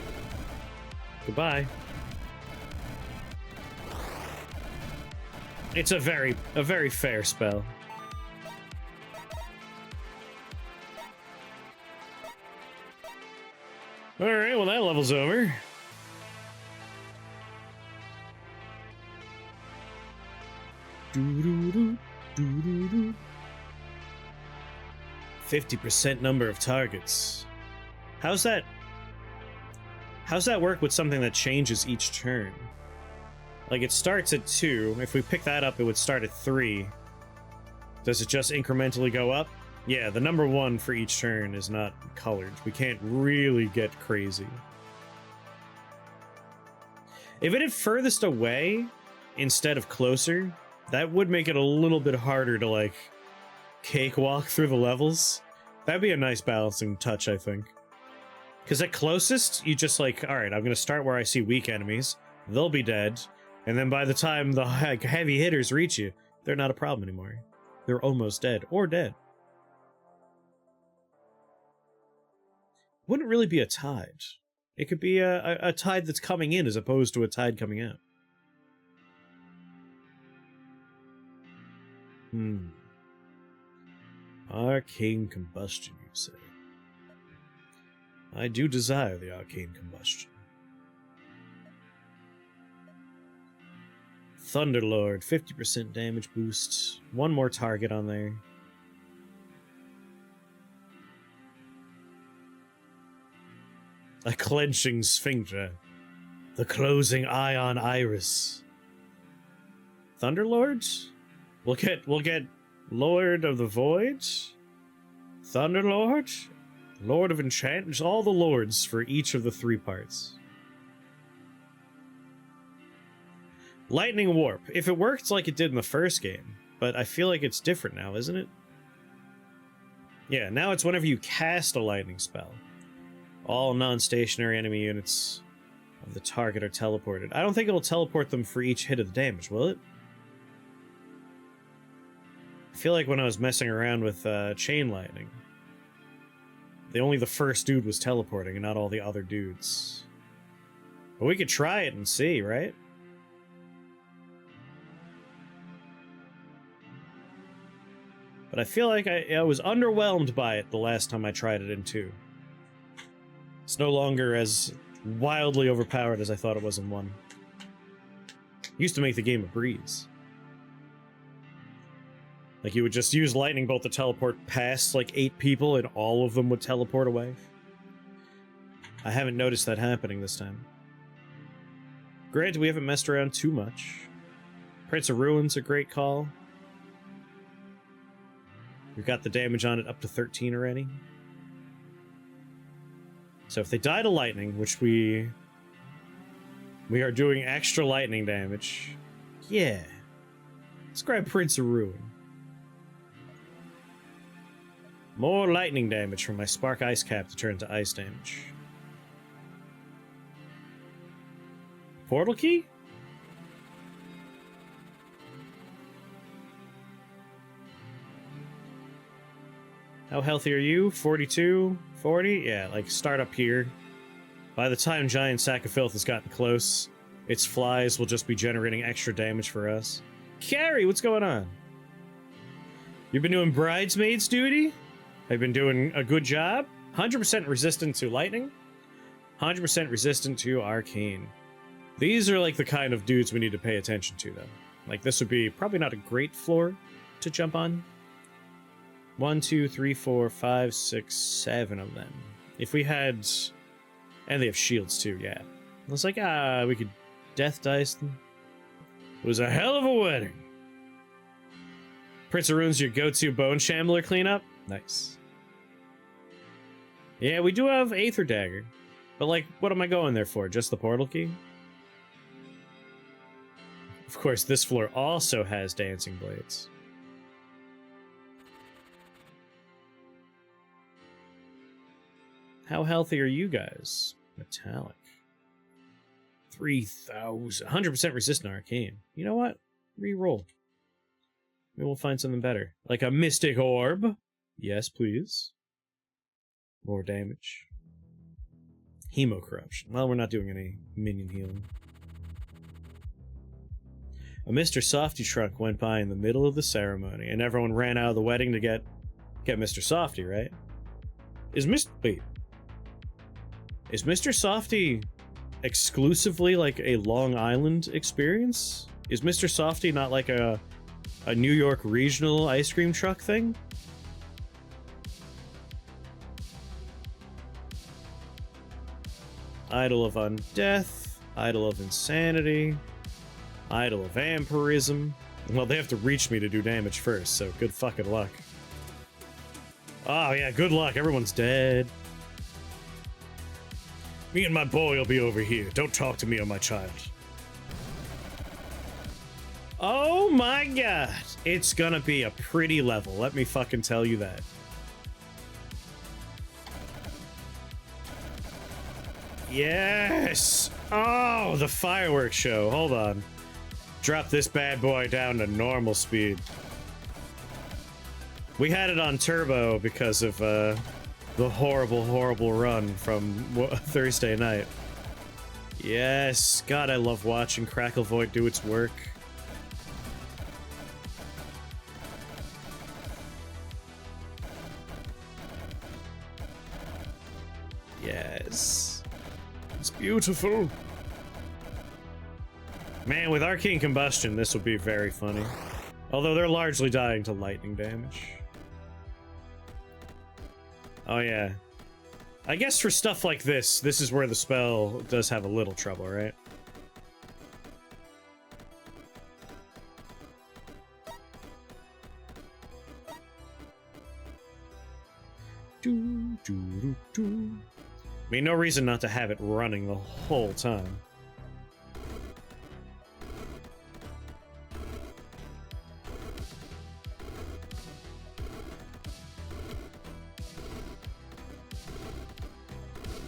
Goodbye. It's a very fair spell. Alright, well that level's over. Doo-doo-doo, doo-doo-doo. 50% number of targets. How's that work with something that changes each turn? Like, it starts at 2. If we pick that up, it would start at 3. Does it just incrementally go up? Yeah, the number 1 for each turn is not colored. We can't really get crazy. If it had furthest away instead of closer, that would make it a little bit harder to, like, cakewalk through the levels. That'd be a nice balancing touch, I think. Because at closest, you just, like, alright, I'm going to start where I see weak enemies. They'll be dead. And then by the time the heavy hitters reach you, they're not a problem anymore. They're almost dead. Or dead. Wouldn't really be a tide. It could be a tide that's coming in as opposed to a tide coming out. Arcane combustion, you say? I do desire the arcane combustion. Thunderlord, 50% damage boost. One more target on there. A clenching sphincter. The closing ion iris. Thunderlord? We'll get Lord of the Void. Thunderlord. Lord of Enchant. There's all the lords for each of the 3 parts. Lightning Warp. If it worked like it did in the first game, but I feel like it's different now, isn't it? Yeah, now it's whenever you cast a lightning spell. All non-stationary enemy units of the target are teleported. I don't think it'll teleport them for each hit of the damage, will it? I feel like when I was messing around with chain lightning, only the first dude was teleporting and not all the other dudes. But we could try it and see, right? But I feel like I was underwhelmed by it the last time I tried it in 2. It's no longer as wildly overpowered as I thought it was in 1. Used to make the game a breeze. Like, you would just use Lightning Bolt to teleport past, like, 8 people, and all of them would teleport away. I haven't noticed that happening this time. Granted, we haven't messed around too much. Prince of Ruin's a great call. We've got the damage on it up to 13 already. So if they die to lightning, which we are doing extra lightning damage, yeah. Let's grab Prince of Ruin. More lightning damage from my Spark Ice Cap to turn to ice damage. Portal key? How healthy are you? 42? 40? Yeah, like, start up here. By the time Giant Sack of Filth has gotten close, its flies will just be generating extra damage for us. Carrie, what's going on? You've been doing bridesmaids duty? Have been doing a good job? 100% resistant to lightning. 100% resistant to arcane. These are like the kind of dudes we need to pay attention to, though. Like, this would be probably not a great floor to jump on. 1, 2, 3, 4, 5, 6, 7 of them. If we had... And they have shields, too, yeah. I was like, we could death dice them. It was a hell of a wedding. Prince of Rune's your go-to bone shambler cleanup? Nice. Yeah, we do have Aether Dagger. But, like, what am I going there for? Just the portal key? Of course, this floor also has Dancing Blades. How healthy are you guys? Metallic. 3,000. 100% resistant arcane. You know what? Reroll. Maybe we'll find something better. Like a Mystic Orb. Yes, please. More damage. Hemo Corruption. Well, we're not doing any minion healing. A Mr. Softy Trunk went by in the middle of the ceremony, and everyone ran out of the wedding to get Mr. Softy, right? Wait. Is Mr. Softy exclusively like a Long Island experience? Is Mr. Softy not like a New York regional ice cream truck thing? Idol of Undeath, Idol of Insanity, Idol of Vampirism. Well, they have to reach me to do damage first, so good fucking luck. Oh yeah, good luck, everyone's dead. Me and my boy will be over here. Don't talk to me or my child. Oh my god! It's gonna be a pretty level, let me fucking tell you that. Yes! Oh, the fireworks show. Hold on. Drop this bad boy down to normal speed. We had it on turbo because of, the horrible, horrible run from Thursday night. Yes, God, I love watching Crackle Void do its work. Yeah. Beautiful. Man, with arcane combustion, this would be very funny. Although they're largely dying to lightning damage. Oh yeah. I guess for stuff like this is where the spell does have a little trouble, right? I mean, no reason not to have it running the whole time.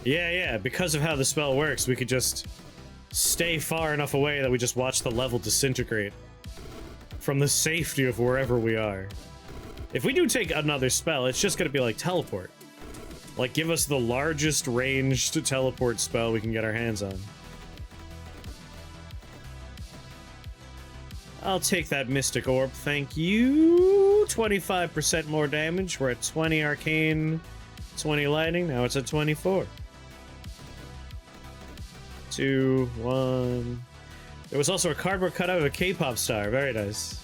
Yeah, because of how the spell works, we could just stay far enough away that we just watch the level disintegrate from the safety of wherever we are. If we do take another spell, it's just gonna be like teleport. Like, give us the largest ranged teleport spell we can get our hands on. I'll take that Mystic Orb, thank you. 25% more damage. We're at 20 arcane, 20 lightning. Now it's at 24. 2, 1. There was also a cardboard cutout of a K-pop star. Very nice.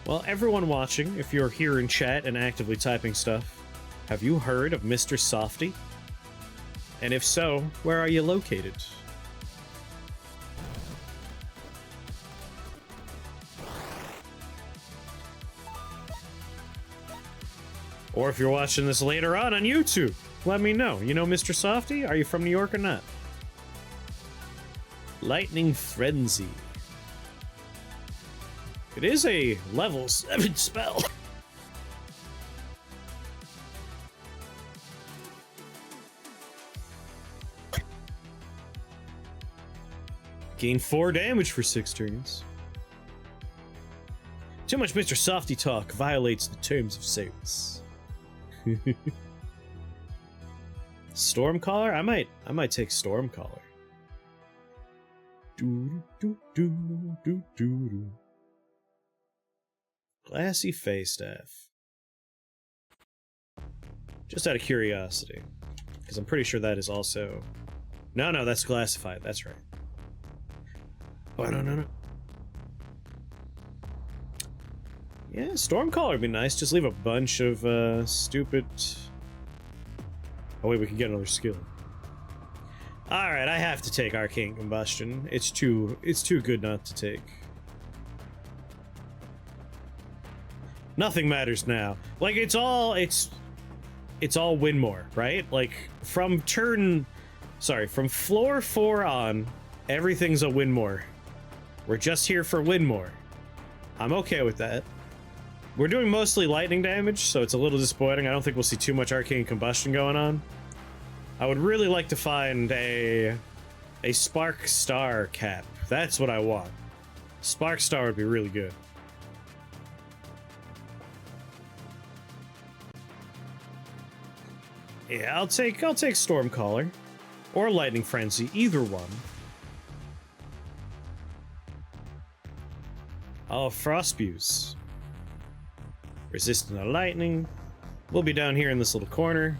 Well, everyone watching, if you're here in chat and actively typing stuff, have you heard of Mr. Softy? And if so, where are you located? Or if you're watching this later on YouTube, let me know. You know Mr. Softy? Are you from New York or not? Lightning Frenzy. It is a level 7 spell. Gain 4 damage for 6 turns. Too much Mr. Softy talk violates the terms of service. Stormcaller? I might take Stormcaller. Glassy Face Staff. Just out of curiosity, because I'm pretty sure that is also... No, that's Glassified, that's right. Oh, no. Yeah, Stormcaller would be nice. Just leave a bunch of stupid... Oh wait, we can get another skill. Alright, I have to take Arcane Combustion. It's too good not to take. Nothing matters now. Like, it's all win more, right? Like, from floor 4 on, everything's a win more. We're just here for win more. I'm okay with that. We're doing mostly lightning damage, so it's a little disappointing. I don't think we'll see too much Arcane Combustion going on. I would really like to find a Spark Star cap. That's what I want. Spark Star would be really good. Yeah, I'll take Stormcaller or Lightning Frenzy, either one. Oh, Frostbuse. Resistant to lightning. We'll be down here in this little corner.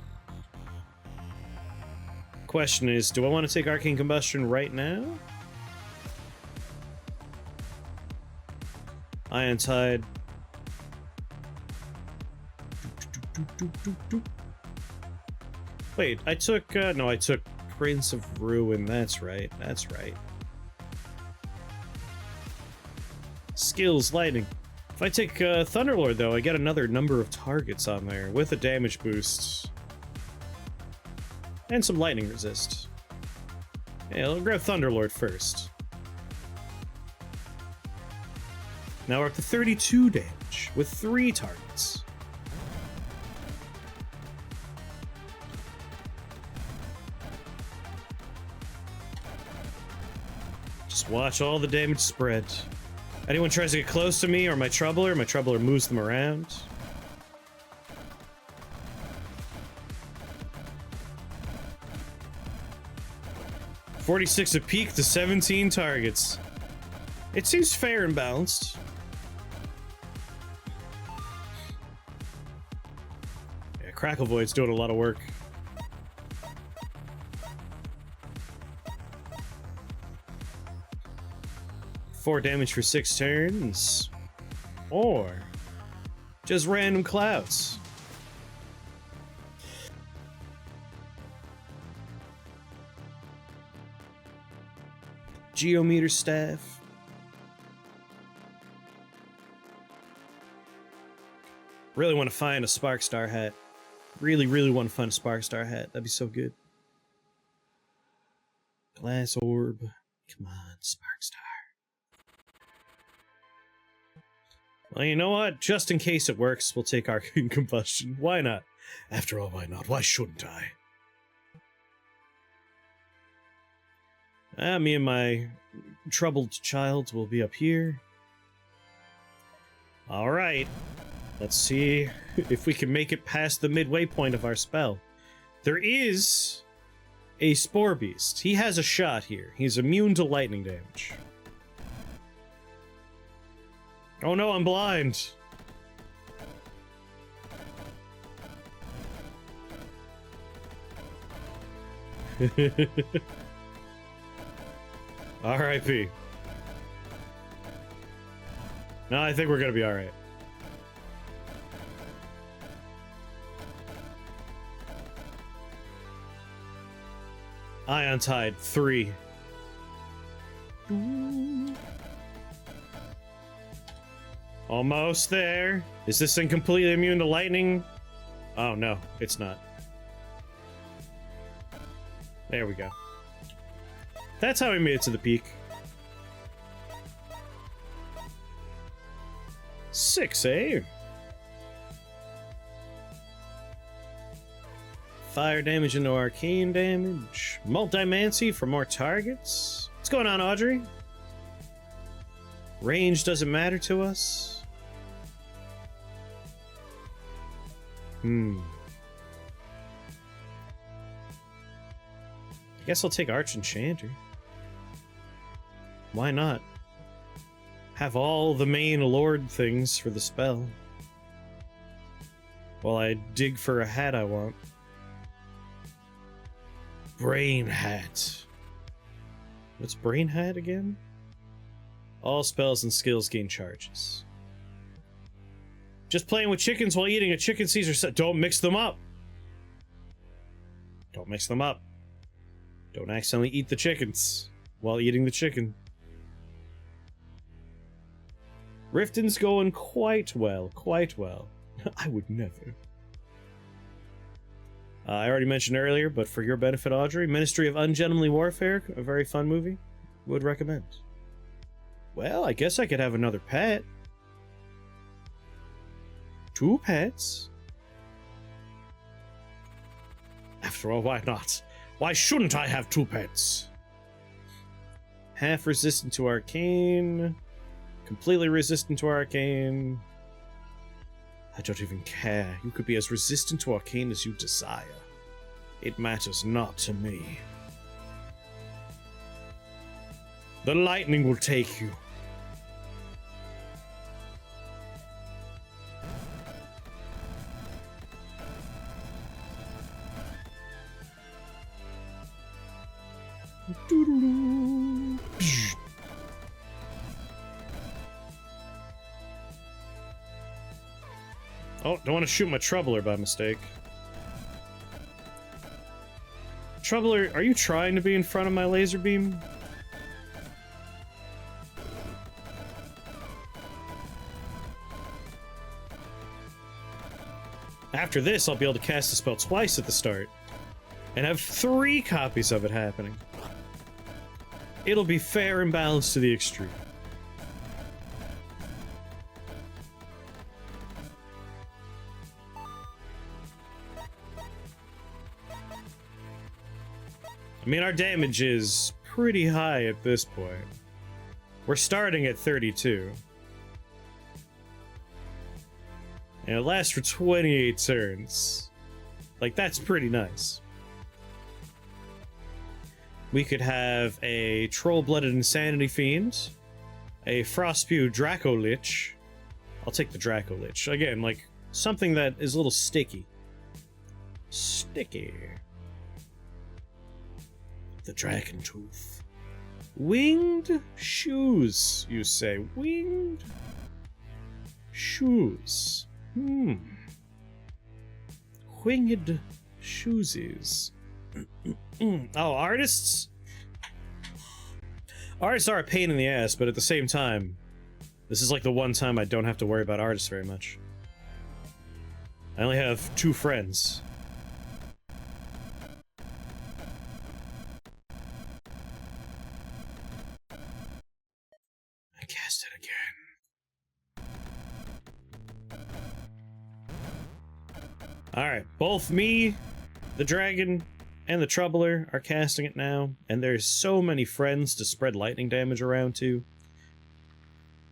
Question is, do I want to take Arcane Combustion right now? Ion Tide. Wait, I took, no, I took Prince of Ruin. That's right. Skills, Lightning. If I take Thunderlord, though, I get another number of targets on there with a damage boost. And some lightning resist. Yeah, I'll grab Thunderlord first. Now we're up to 32 damage with 3 targets. Just watch all the damage spread. Anyone tries to get close to me or my Troubler moves them around. $46 a peak to 17 targets. It seems fair and balanced. Yeah, Crackle Void's doing a lot of work. 4 damage for 6 turns. Or just random clouds. Geometer staff. Really want to find a Spark Star hat. Really, really want to find a Spark Star hat. That'd be so good. Glass orb. Come on, Spark Star. Well, you know what? Just in case it works, we'll take Arcane Combustion. Why not? After all, why not? Why shouldn't I? Me and my troubled child will be up here. Alright. Let's see if we can make it past the midway point of our spell. There is a Spore Beast. He has a shot here. He's immune to lightning damage. Oh no, I'm blind! R.I.P. No, I think we're gonna be alright. Ion Tide 3. Almost there. Is this thing completely immune to lightning? Oh no, it's not. There we go. That's how we made it to the peak. 6, eh? Fire damage into arcane damage. Multimancy for more targets. What's going on, Audrey? Range doesn't matter to us. I guess I'll take Arch Enchanter. Why not? Have all the main Lord things for the spell. While I dig for a hat I want. Brain Hat. What's Brain Hat again? All spells and skills gain charges. Just playing with chickens while eating a chicken Caesar set. Don't mix them up. Don't mix them up. Don't accidentally eat the chickens while eating the chicken. Riften's going quite well, quite well. I would never. I already mentioned earlier, but for your benefit, Audrey, Ministry of Ungentlemanly Warfare, a very fun movie. Would recommend. Well, I guess I could have another pet. 2 pets? After all, why not? Why shouldn't I have 2 pets? Half resistant to arcane. Completely resistant to arcane. I don't even care. You could be as resistant to arcane as you desire. It matters not to me. The lightning will take you. Oh, don't want to shoot my Troubler by mistake. Troubler, are you trying to be in front of my laser beam? After this, I'll be able to cast the spell twice at the start, and have 3 copies of it happening. It'll be fair and balanced to the extreme. I mean, our damage is pretty high at this point. We're starting at 32. And it lasts for 28 turns. Like, that's pretty nice. We could have a Troll-Blooded Insanity Fiend, a Frostspew Draco Lich. I'll take the Draco Lich. Again, like, something that is a little sticky. Sticky. The Dragon Tooth. Winged shoes, you say. Winged shoes. Winged shoesies. Oh, artists? Artists are a pain in the ass, but at the same time, this is like the one time I don't have to worry about artists very much. I only have 2 friends. I cast it again. Alright, both me, the dragon, and the troubler are casting it now, and there's so many friends to spread lightning damage around to.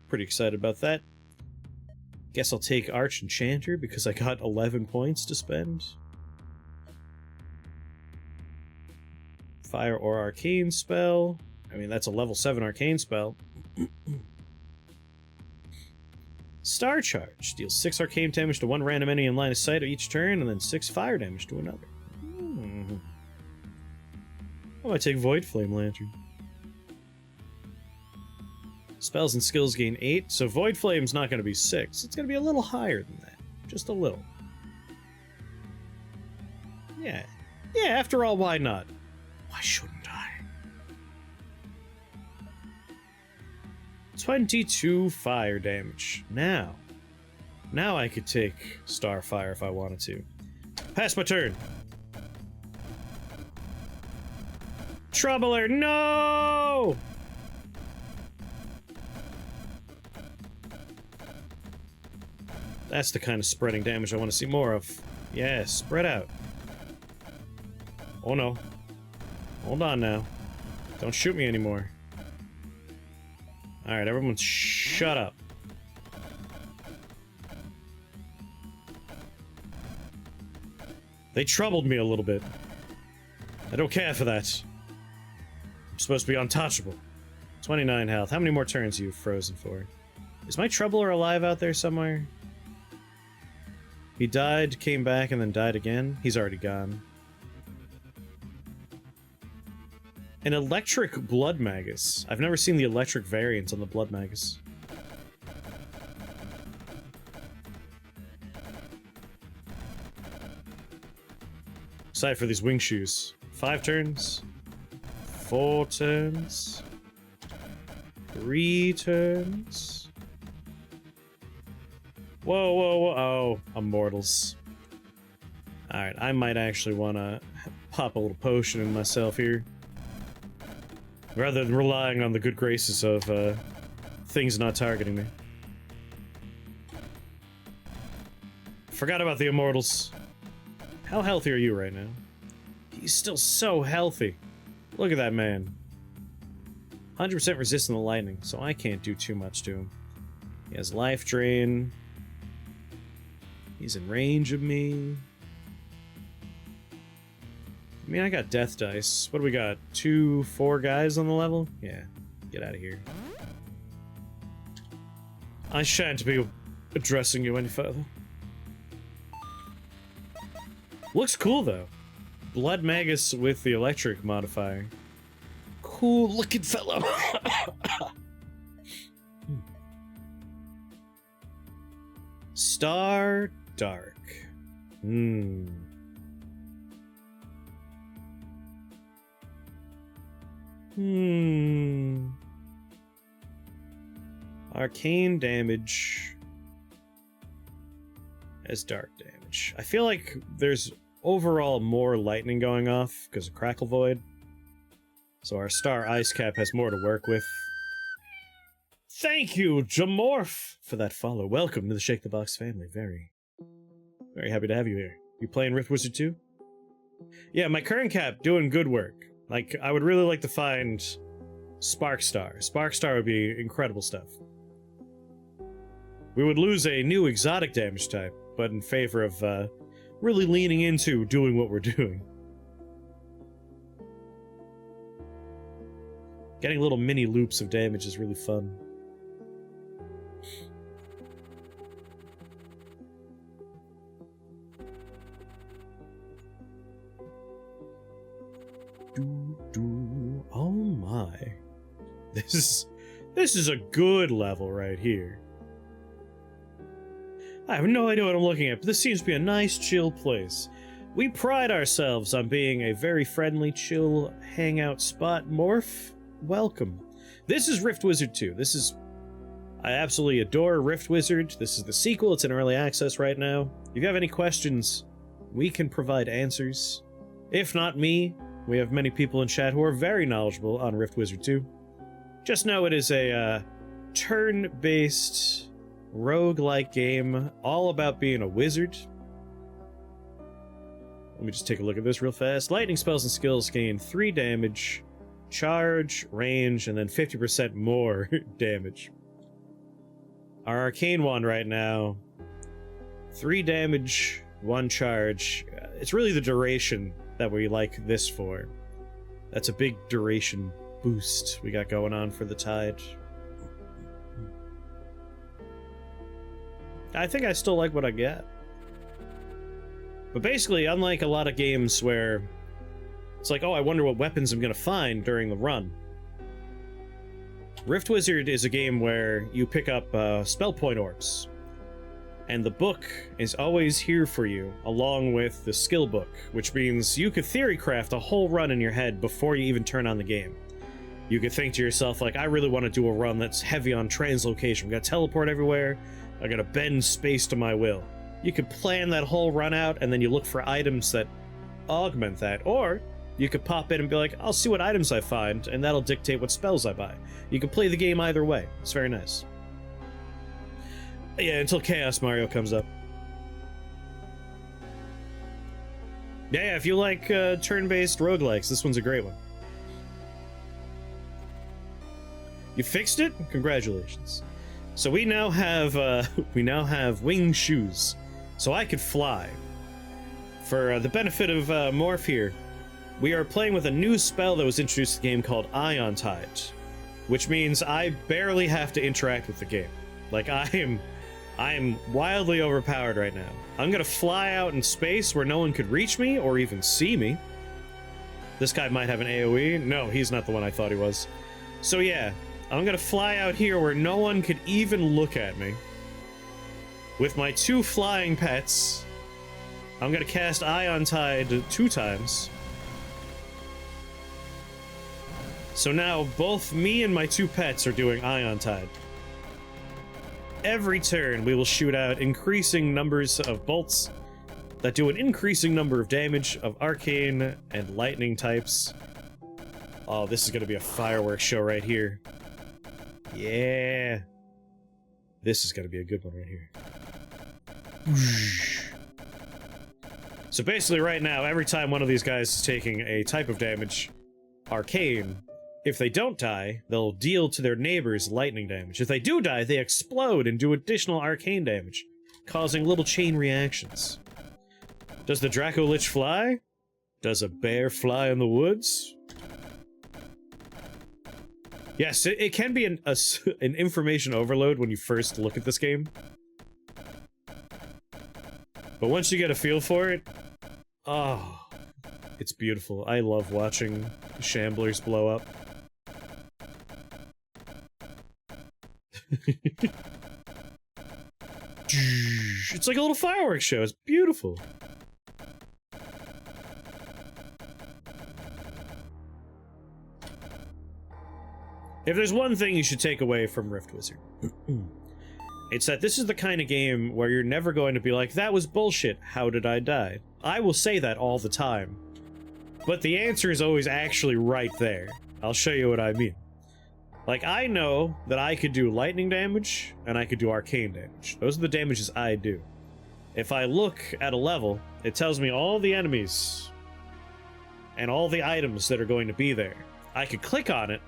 Pretty excited about that. Guess I'll take Arch Enchanter because I got 11 points to spend. Fire or Arcane spell. I mean, that's a level 7 Arcane spell. Star Charge. Deals 6 arcane damage to 1 random enemy in line of sight each turn, and then 6 fire damage to another. Oh, I take Void Flame Lantern. Spells and skills gain 8, so Void Flame's not going to be 6. It's going to be a little higher than that. Just a little. Yeah. Yeah, after all, why not? Why shouldn't I? 22 fire damage. Now I could take Starfire if I wanted to. Pass my turn. Troubler, no! That's the kind of spreading damage I want to see more of. Yeah, spread out. Oh no. Hold on now. Don't shoot me anymore. Alright, everyone shut up. They troubled me a little bit. I don't care for that. I'm supposed to be untouchable. 29 health. How many more turns are you frozen for? Is my troubler alive out there somewhere? He died, came back, and then died again. He's already gone. An electric blood magus. I've never seen the electric variant on the blood magus. Excited for these wing shoes. 5 turns. 4 turns. 3 turns. Whoa, whoa, whoa. Oh, immortals. Alright, I might actually want to pop a little potion in myself here. Rather than relying on the good graces of things not targeting me. Forgot about the immortals. How healthy are you right now? He's still so healthy. Look at that man. 100% resistant to lightning, so I can't do too much to him. He has life drain. He's in range of me. I mean, I got death dice. What do we got? 2, 4 guys on the level? Yeah, get out of here. I shan't be addressing you any further. Looks cool, though. Blood Magus with the electric modifier. Cool looking fellow. Star Dark. Arcane damage as dark damage. I feel like there's overall more lightning going off because of Crackle Void. So our Star Ice Cap has more to work with. Thank you, Jamorph, for that follow. Welcome to the Shake the Box family. Very happy to have you here. You playing Rift Wizard 2? Yeah, my current cap doing good work. Like, I would really like to find Sparkstar. Sparkstar would be incredible stuff. We would lose a new exotic damage type, but in favor of really leaning into doing what we're doing. Getting little mini loops of damage is really fun. Oh my. This is a good level right here. I have no idea what I'm looking at, but this seems to be a nice, chill place. We pride ourselves on being a very friendly, chill hangout spot. Morph, welcome. This is Rift Wizard 2. I absolutely adore Rift Wizard. This is the sequel. It's in early access right now. If you have any questions, we can provide answers. If not me, we have many people in chat who are very knowledgeable on Rift Wizard 2. Just know it is a turn-based roguelike game all about being a wizard. Let me just take a look at this real fast. Lightning spells and skills gain 3 damage, charge, range, and then 50% more damage. Our arcane wand right now, 3 damage, 1 charge. It's really the duration that we like this for. That's a big duration boost we got going on for the tide. I think I still like what I get. But basically, unlike a lot of games where it's like, oh, I wonder what weapons I'm gonna find during the run, Rift Wizard is a game where you pick up spell point orbs. And the book is always here for you, along with the skill book, which means you could theory craft a whole run in your head before you even turn on the game. You could think to yourself, like, I really want to do a run that's heavy on translocation. I'm gonna teleport everywhere. I'm gonna bend space to my will. You could plan that whole run out, and then you look for items that augment that. Or you could pop in and be like, I'll see what items I find, and that'll dictate what spells I buy. You can play the game either way. It's very nice. Yeah, until Chaos Mario comes up. Yeah, if you like turn-based roguelikes, this one's a great one. You fixed it? Congratulations. So we now have wing shoes, so I could fly. For the benefit of Morph here, we are playing with a new spell that was introduced to the game called Ion Tide, which means I barely have to interact with the game. Like, I am wildly overpowered right now. I'm gonna fly out in space where no one could reach me or even see me. This guy might have an AoE. No, he's not the one I thought he was. So yeah, I'm gonna fly out here where no one could even look at me. With my 2 flying pets, I'm gonna cast Ion Tide 2 times. So now both me and my 2 pets are doing Ion Tide. Every turn we will shoot out increasing numbers of bolts that do an increasing number of damage of arcane and lightning types. Oh, this is gonna be a fireworks show right here. Yeah. This is gonna be a good one right here. So basically right now, every time one of these guys is taking a type of damage, arcane, if they don't die, they'll deal to their neighbors lightning damage. If they do die, they explode and do additional arcane damage, causing little chain reactions. Does the Draco Lich fly? Does a bear fly in the woods? Yes, it can be an information overload when you first look at this game. But once you get a feel for it, oh, it's beautiful. I love watching shamblers blow up. It's like a little fireworks show. It's beautiful. If there's one thing you should take away from Rift Wizard, it's that this is the kind of game where you're never going to be like, that was bullshit, how did I die? I will say that all the time. But the answer is always actually right there. I'll show you what I mean. Like, I know that I could do lightning damage, and I could do arcane damage. Those are the damages I do. If I look at a level, it tells me all the enemies and all the items that are going to be there. I could click on it,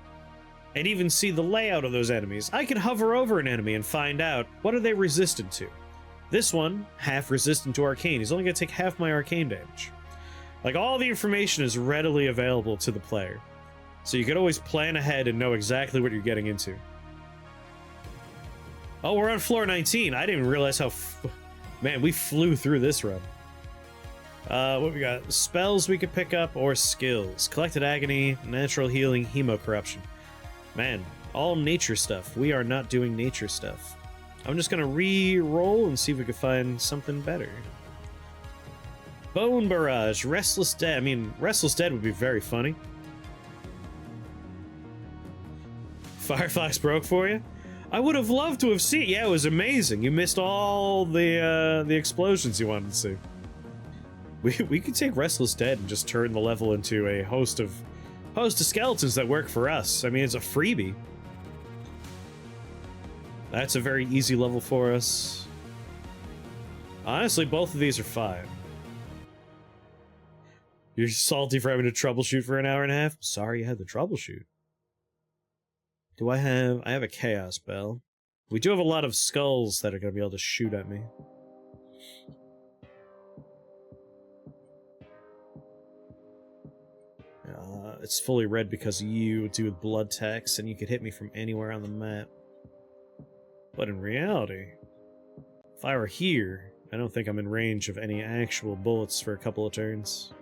and even see the layout of those enemies. I could hover over an enemy and find out, what are they resistant to? This one, half resistant to arcane. He's only going to take half my arcane damage. Like, all the information is readily available to the player. So you could always plan ahead and know exactly what you're getting into. Oh, we're on floor 19. I didn't even realize how... Man, we flew through this run. What we got? Spells we could pick up or skills. Collected Agony, Natural Healing, Hemo Corruption. Man, All nature stuff. We are not doing nature stuff. I'm just gonna re-roll and see if we can find something better. Bone Barrage, Restless Dead. I mean, Restless Dead would be very funny. Firefox broke for you? I would have loved to have seen. Yeah, it was amazing. You missed all the explosions you wanted to see. We could take Restless Dead and just turn the level into a host of skeletons that work for us. I mean, it's a freebie. That's a very easy level for us. Honestly, both of these are fine. You're salty for having to troubleshoot for an hour and a half? Sorry you had to troubleshoot. Do I have a chaos bell. We do have a lot of skulls that are going to be able to shoot at me. It's fully red because you do with blood text, and you could hit me from anywhere on the map. But in reality, if I were here, I don't think I'm in range of any actual bullets for a couple of turns.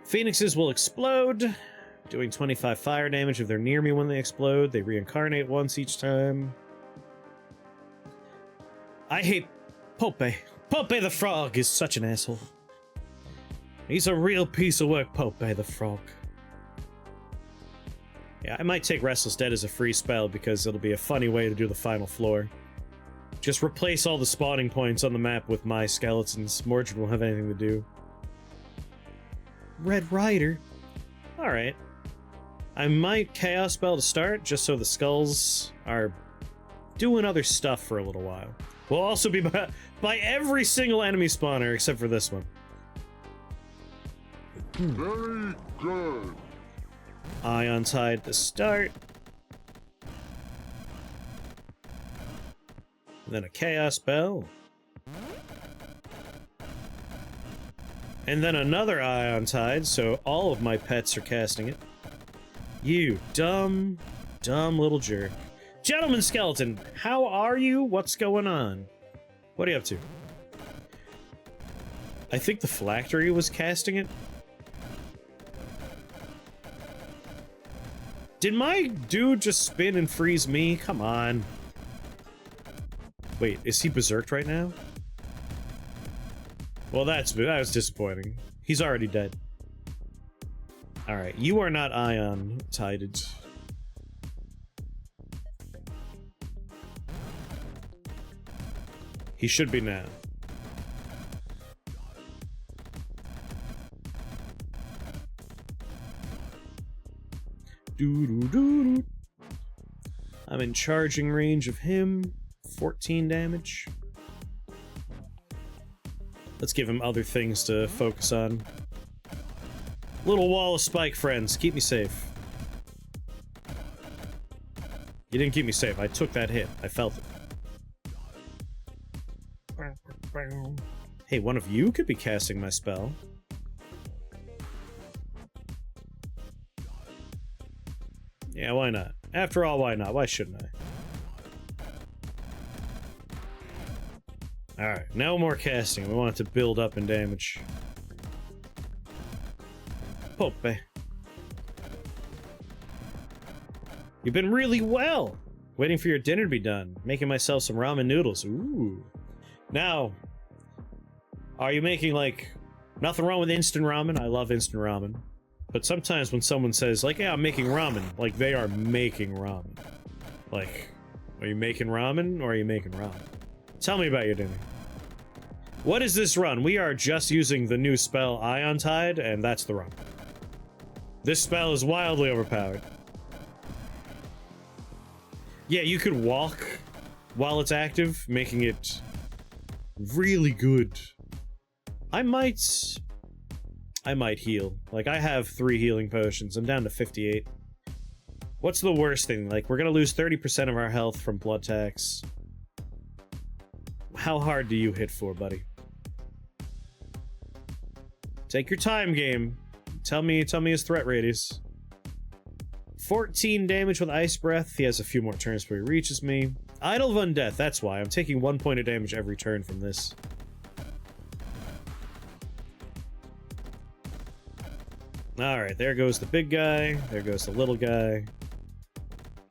Phoenixes will explode, doing 25 fire damage if they're near me when they explode. They reincarnate once each time. I hate Pope. Pope the Frog is such an asshole. He's a real piece of work, Pope the Frog. Yeah, I might take Restless Dead as a free spell because it'll be a funny way to do the final floor. Just replace all the spawning points on the map with my skeletons. Mordred won't have anything to do. Red Rider? Alright. I might Chaos Spell to start, just so the skulls are doing other stuff for a little while. We'll also be by every single enemy spawner except for this one. Very good. Ion Tide to start. And then a Chaos Spell. And then another Ion Tide, so all of my pets are casting it. You dumb little jerk. Gentleman Skeleton, how are you? What's going on? What are you up to? I think the Phylactery was casting it. Did my dude just spin and freeze me? Come on. Wait, is he berserked right now? Well, that was disappointing. He's already dead. Alright, you are not ion-tided. He should be now. Doo-doo-doo-doo. I'm in charging range of him. 14 damage. Let's give him other things to focus on. Little wall of spike, friends. Keep me safe. You didn't keep me safe. I took that hit. I felt it. Hey, one of you could be casting my spell. Yeah, why not? After all, why not? Why shouldn't I? Alright, no more casting. We want it to build up in damage. Pope. You've been really well! Waiting for your dinner to be done. Making myself some ramen noodles. Ooh. Now, are you making, like, nothing wrong with instant ramen? I love instant ramen. But sometimes when someone says, like, yeah, I'm making ramen, like, they are making ramen. Like, are you making ramen, or are you making ramen? Tell me about your dinner. What is this run? We are just using the new spell Ion Tide, and that's the run. This spell is wildly overpowered. Yeah, you could walk while it's active, making it really good. I might heal. Like, I have 3 healing potions. I'm down to 58. What's the worst thing? Like, we're gonna lose 30% of our health from blood tax. How hard do you hit for, buddy? Take your time, game. Tell me his threat radius. 14 damage with Ice Breath. He has a few more turns before he reaches me. Idol of Undeath, that's why. I'm taking 1 point of damage every turn from this. Alright, there goes the big guy. There goes the little guy.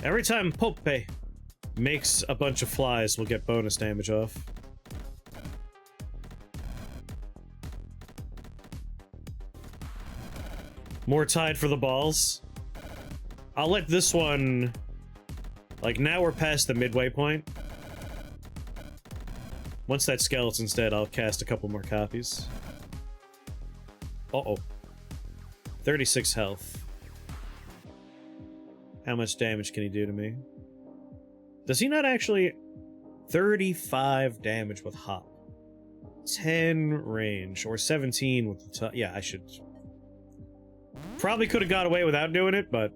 Every time Pope makes a bunch of flies, we'll get bonus damage off. More tied for the balls. I'll let this one... Like, now we're past the midway point. Once that skeleton's dead, I'll cast a couple more copies. Uh-oh. 36 health. How much damage can he do to me? Does he not actually... 35 damage with hop. 10 range, or 17 with the... Yeah, I should... Probably could have got away without doing it, but...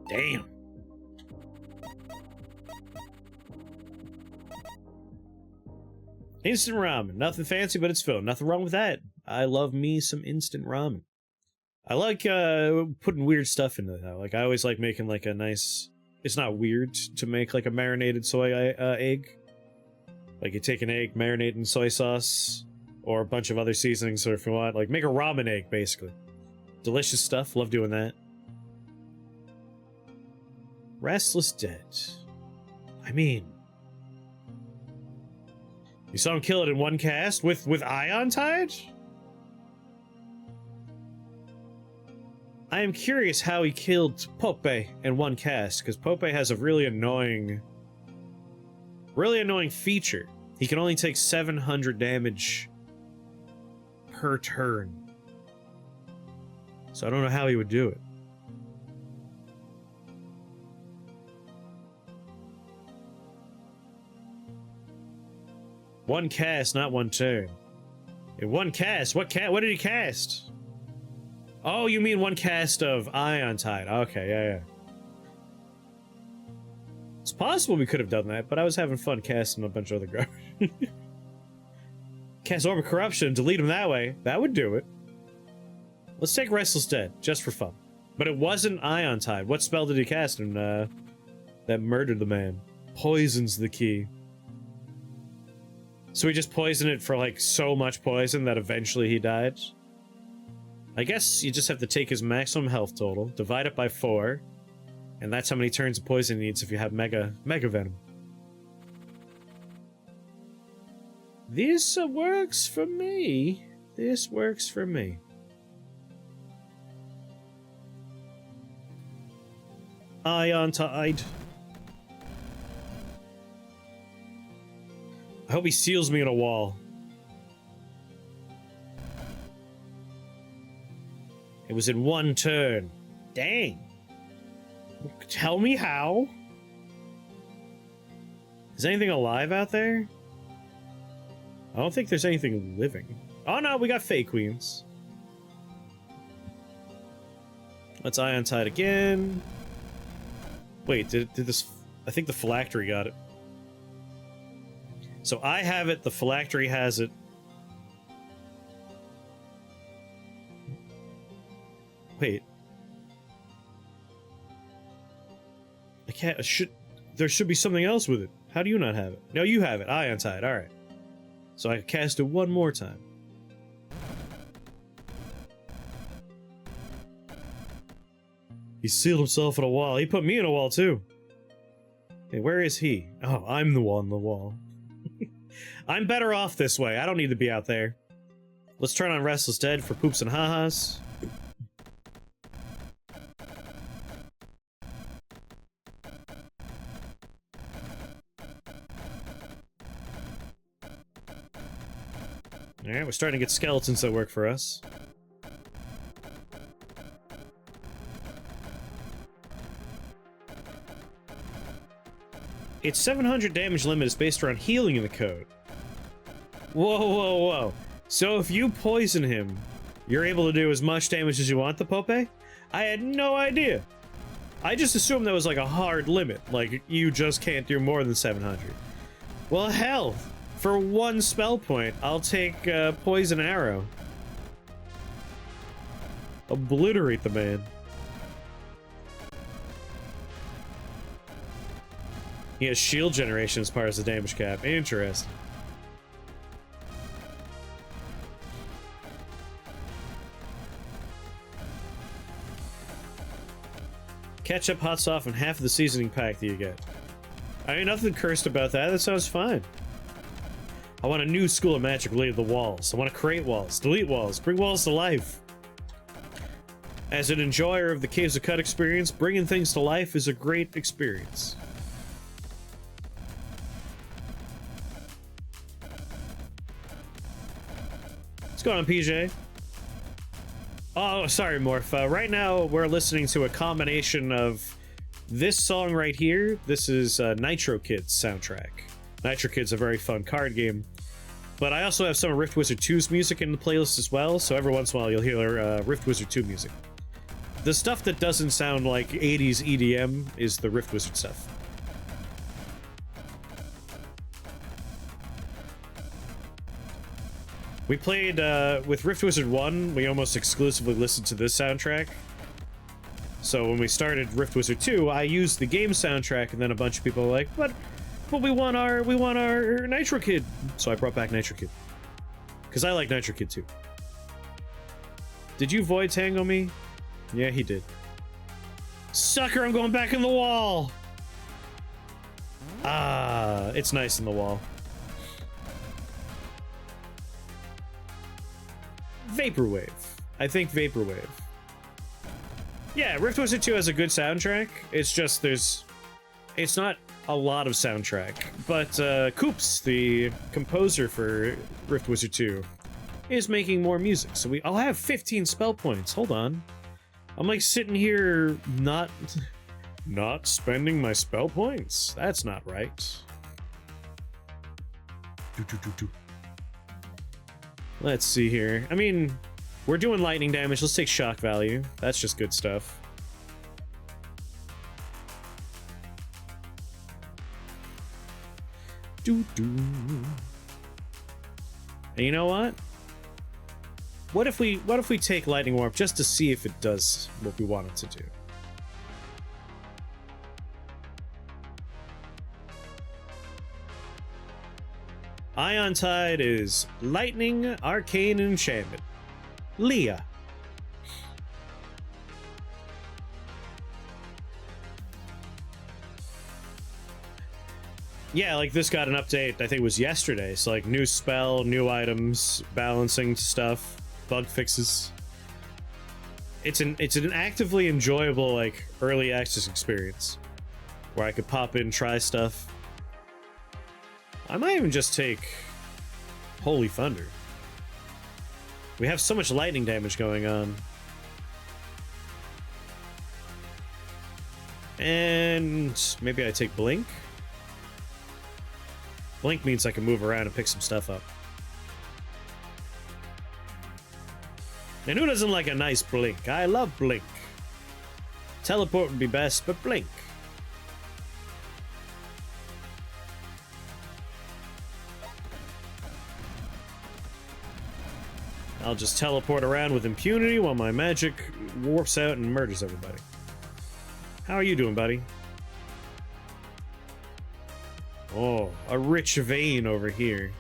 Damn. Instant ramen. Nothing fancy, but it's filled. Nothing wrong with that. I love me some instant ramen. I like putting weird stuff into that. Like, I always like making like a nice... It's not weird to make like a marinated soy egg. Like, you take an egg, marinate in soy sauce, or a bunch of other seasonings, or if you want, like, make a ramen egg, basically. Delicious stuff. Love doing that. Restless Dead. I mean... You saw him kill it in one cast with Ion Tide? I am curious how he killed Pope in one cast, because Pope has a really annoying feature. He can only take 700 damage per turn. So I don't know how he would do it. One cast, not one turn. In one cast? What did he cast? Oh, you mean one cast of Ion Tide. Okay, yeah. It's possible we could have done that, but I was having fun casting a bunch of other garbage. Cast Orb of Corruption, delete him that way. That would do it. Let's take Restless Dead, just for fun. But it wasn't Ion Tide. What spell did he cast and that murdered the man? Poisons the key. So we just poisoned it for like so much poison that eventually he died? I guess you just have to take his maximum health total, divide it by 4, and that's how many turns of poison he needs if you have Mega Venom. This works for me. This works for me. Ion Tide. I hope he seals me in a wall. It was in one turn. Dang. Tell me how? Is anything alive out there? I don't think there's anything living. Oh no, we got Fey Queens. Let's Ion Tide again. Wait, did this... I think the Phylactery got it. So I have it, the Phylactery has it. Wait. I can't... there should be something else with it. How do you not have it? No, you have it. Ion Tide. Alright. So I can cast it one more time. He sealed himself in a wall. He put me in a wall, too. Hey, where is he? Oh, I'm the one on the wall. I'm better off this way. I don't need to be out there. Let's turn on Restless Dead for poops and ha-has. Alright, we're starting to get skeletons that work for us. Its 700 damage limit is based around healing in the code. Whoa. So if you poison him, you're able to do as much damage as you want to Pope? I had no idea. I just assumed that was like a hard limit, like you just can't do more than 700. Well, hell, for one spell point, I'll take Poison Arrow. Obliterate the man. He has shield generation as part of the damage cap. Interesting. Ketchup, hot sauce, and half of the seasoning pack that you get. I mean, nothing cursed about that. That sounds fine. I want a new school of magic related to the walls. I want to create walls, delete walls, bring walls to life. As an enjoyer of the Caves of Cut experience, bringing things to life is a great experience. What's going on, PJ? Oh, sorry, Morph. Right now, we're listening to a combination of this song right here. This is Nitro Kids soundtrack. Nitro Kids, a very fun card game. But I also have some of Rift Wizard 2's music in the playlist as well, so every once in a while you'll hear Rift Wizard 2 music. The stuff that doesn't sound like 80s EDM is the Rift Wizard stuff. We played, with Rift Wizard 1, we almost exclusively listened to this soundtrack. So when we started Rift Wizard 2, I used the game soundtrack, and then a bunch of people were like, but we want our Nitro Kid. So I brought back Nitro Kid. Because I like Nitro Kid too. Did you void tango me? Yeah, he did. Sucker, I'm going back in the wall! Ah, it's nice in the wall. Vaporwave. I think Vaporwave. Yeah, Rift Wizard 2 has a good soundtrack. It's just it's not a lot of soundtrack. But Koops, the composer for Rift Wizard 2, is making more music. So I'll have 15 spell points. Hold on. I'm like sitting here not spending my spell points. That's not right. Let's see here. I mean, we're doing lightning damage. Let's take shock value. That's just good stuff. And you know what? What if we take lightning warp just to see if it does what we want it to do? Ion Tide is lightning arcane enchantment. Leah. Yeah, like this got an update, I think it was yesterday. So like new spell, new items, balancing stuff, bug fixes. It's an actively enjoyable like early access experience where I could pop in, try stuff. I might even just take Holy Thunder. We have so much lightning damage going on. And maybe I take Blink. Blink means I can move around and pick some stuff up. And who doesn't like a nice Blink? I love Blink. Teleport would be best, but Blink. I'll just teleport around with impunity while my magic warps out and murders everybody. How are you doing, buddy? Oh, a rich vein over here.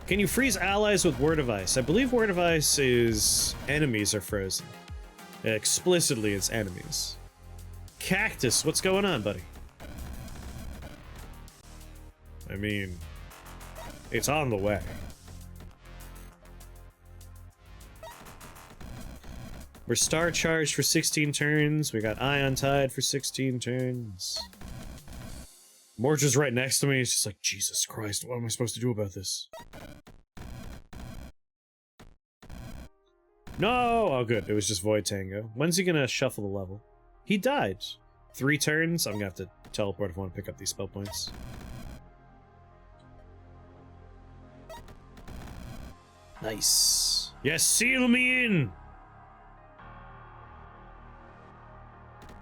Can you freeze allies with Word of Ice? I believe Word of Ice is enemies are frozen. Explicitly, it's enemies. Cactus, what's going on, buddy? I mean, it's on the way. We're Star Charged for 16 turns. We got Ion Tide for 16 turns. Morge's right next to me. He's just like, Jesus Christ, what am I supposed to do about this? No! Oh, good. It was just Void Tango. When's he gonna shuffle the level? He died. 3 turns. I'm gonna have to teleport if I want to pick up these spell points. Nice. Yes, seal me in!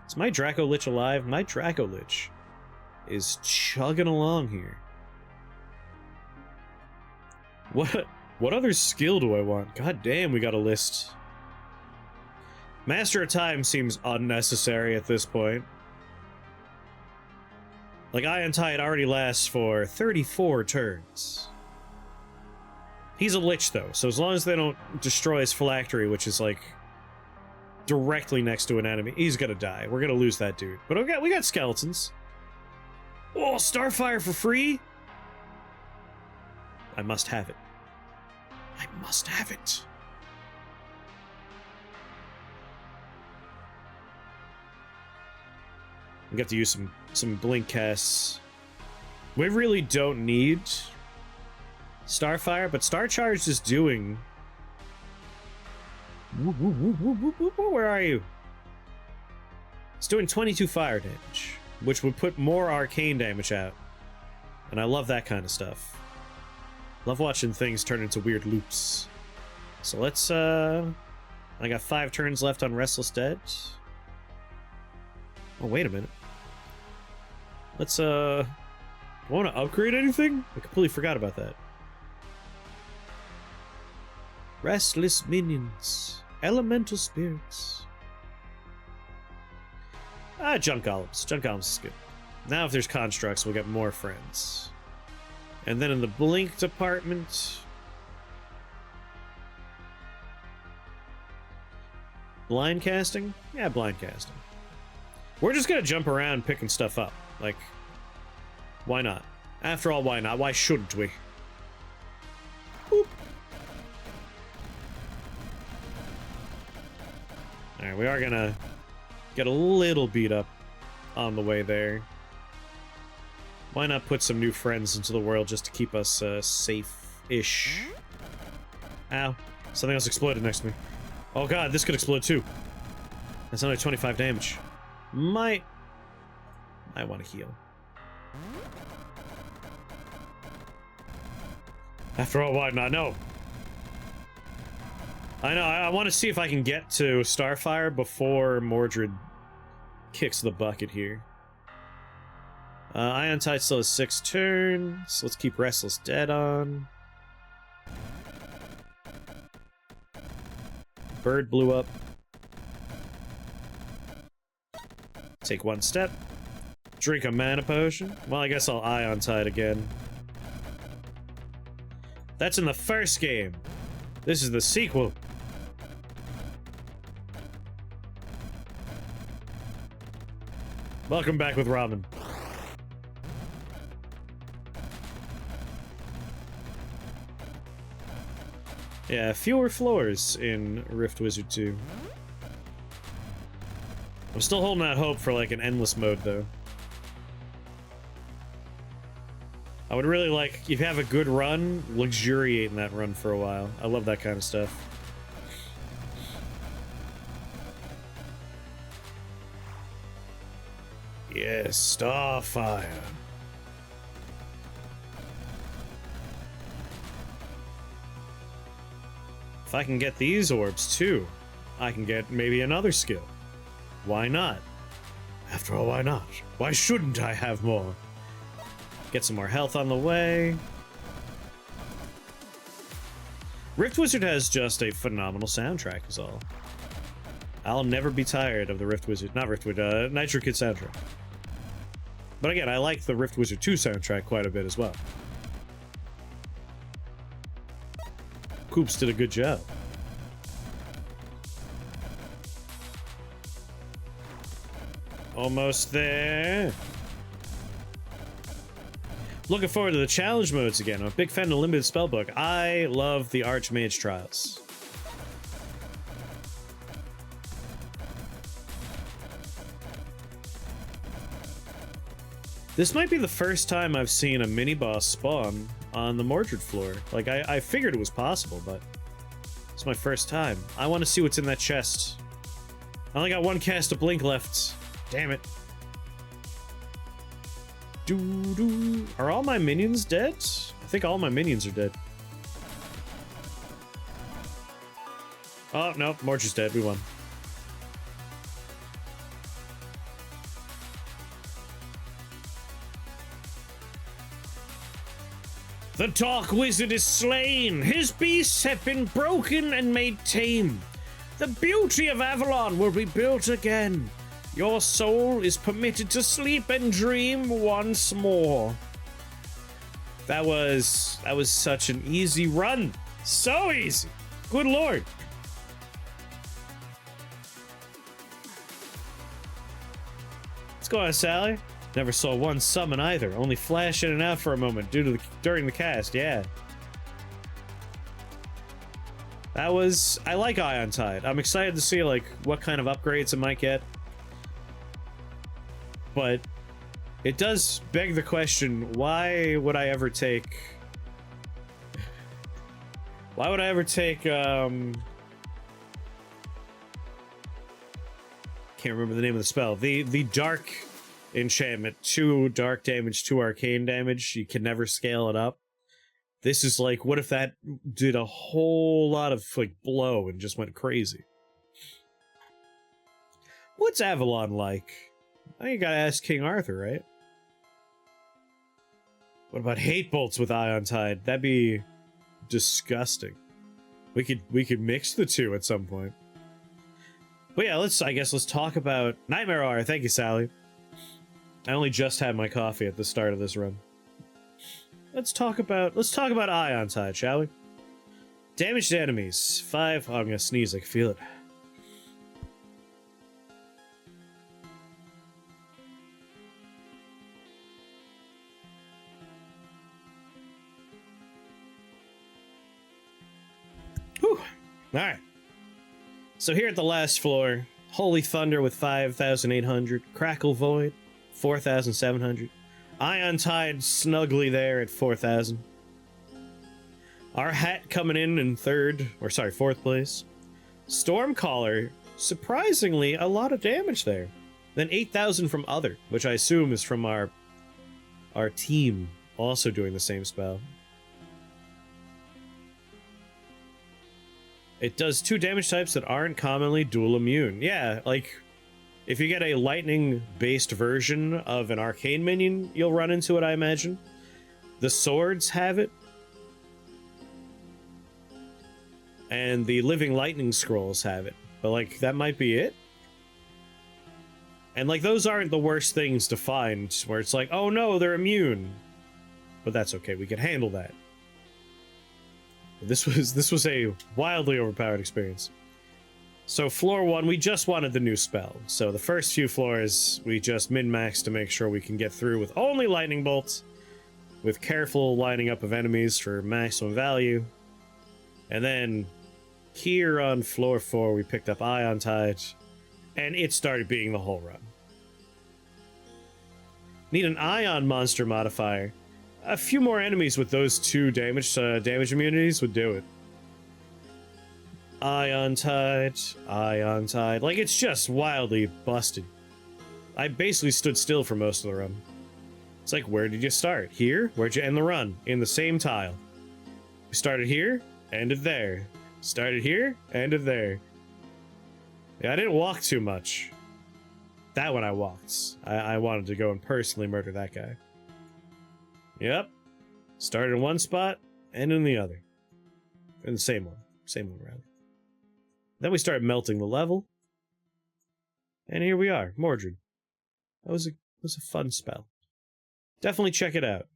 Is my Draco Lich alive? My Draco Lich is chugging along here. What other skill do I want? God damn, we got a list. Master of Time seems unnecessary at this point. Like, Ion Tide already lasts for 34 turns. He's a Lich, though, so as long as they don't destroy his phylactery, which is, like, directly next to an enemy, he's gonna die. We're gonna lose that dude. But we got skeletons. Oh, Starfire for free? I must have it. I must have it. We have to use some blink casts. We really don't need Starfire, but Star Charge is doing... Where are you? It's doing 22 fire damage, which would put more arcane damage out. And I love that kind of stuff. Love watching things turn into weird loops. So let's, I got 5 turns left on Restless Dead. Oh, wait a minute. Let's, do I want to upgrade anything? I completely forgot about that. Restless minions. Elemental spirits. Ah, junk golems. Junk golems is good. Now if there's constructs, we'll get more friends. And then in the blink department... Blind casting? Yeah, blind casting. We're just gonna jump around picking stuff up. Like, why not? After all, why not? Why shouldn't we? Boop. Alright, we are gonna get a little beat up on the way there. Why not put some new friends into the world just to keep us safe-ish? Ow. Something else exploded next to me. Oh god, this could explode too. That's only 25 damage. Might want to heal. After all, why not? No. I know, I want to see if I can get to Starfire before Mordred kicks the bucket here. Ion Tide still has 6 turns. Let's keep Restless Dead on. Bird blew up. Take 1 step. Drink a mana potion. Well, I guess I'll Ion Tide again. That's in the first game. This is the sequel. Welcome back with Ramen. Yeah, fewer floors in Rift Wizard 2. I'm still holding out hope for like an endless mode though. I would really like, if you have a good run, luxuriate in that run for a while. I love that kind of stuff. Yes, Starfire. If I can get these orbs too, I can get maybe another skill. Why not? After all, why not? Why shouldn't I have more? Get some more health on the way. Rift Wizard has just a phenomenal soundtrack is all. I'll never be tired of the Rift Wizard, not Rift Wizard, Nitro Kid soundtrack. But again, I like the Rift Wizard 2 soundtrack quite a bit as well. Coops did a good job. Almost there. Looking forward to the challenge modes again. I'm a big fan of Limited Spellbook. I love the Archmage Trials. This might be the first time I've seen a mini-boss spawn on the Mordred floor. Like, I figured it was possible, but it's my first time. I want to see what's in that chest. I only got 1 cast of Blink left. Damn it. Doo-doo. Are all my minions dead? I think all my minions are dead. Oh, no, Mordred's dead. We won. The Dark Wizard is slain! His beasts have been broken and made tame. The beauty of Avalon will be built again. Your soul is permitted to sleep and dream once more. That was such an easy run. So easy. Good lord. What's going on, Sally? Never saw one summon either. Only flash in and out for a moment during the cast. Yeah. That was... I like Ion Tide. I'm excited to see, like, what kind of upgrades it might get. But it does beg the question, why would I ever take... Why would I ever take, can't remember the name of the spell. The dark enchantment. 2 dark damage, 2 arcane damage. You can never scale it up. This is like, what if that did a whole lot of, like, blow and just went crazy? What's Avalon like? I think you gotta ask King Arthur, right? What about hate bolts with Ion Tide? That'd be disgusting. We could mix the two at some point. But yeah, I guess let's talk about Nightmare Hour. Thank you, Sally. I only just had my coffee at the start of this run. Let's talk about Ion Tide, shall we? Damage to enemies. 5. Oh, I'm gonna sneeze. I can feel it. Whew. Alright. So here at the last floor, Holy Thunder with 5,800, Crackle Void, 4,700, Ion Tide snugly there at 4,000. Our Hat coming in fourth place. Stormcaller, surprisingly, a lot of damage there. Then 8,000 from Other, which I assume is from our team also doing the same spell. It does 2 damage types that aren't commonly dual immune. Yeah, like, if you get a lightning-based version of an arcane minion, you'll run into it, I imagine. The swords have it. And the living lightning scrolls have it. But, like, that might be it. And, like, those aren't the worst things to find, where it's like, oh no, they're immune. But that's okay, we can handle that. This was a wildly overpowered experience. So floor 1, we just wanted the new spell. So the first few floors, we just min-max to make sure we can get through with only lightning bolts, with careful lining up of enemies for maximum value. And then here on floor 4, we picked up Ion Tide, and it started being the whole run. Need an Ion monster modifier. A few more enemies with those 2 damage immunities would do it. Ion Tide, Ion Tide. Like, it's just wildly busted. I basically stood still for most of the run. It's like, where did you start? Here? Where'd you end the run? In the same tile. We started here, ended there. Started here, ended there. Yeah, I didn't walk too much. That one I walked. I wanted to go and personally murder that guy. Yep. Started in one spot, ended in the other. In the same one. Same one, rather. Then we started melting the level. And here we are, Mordred. That was a fun spell. Definitely check it out.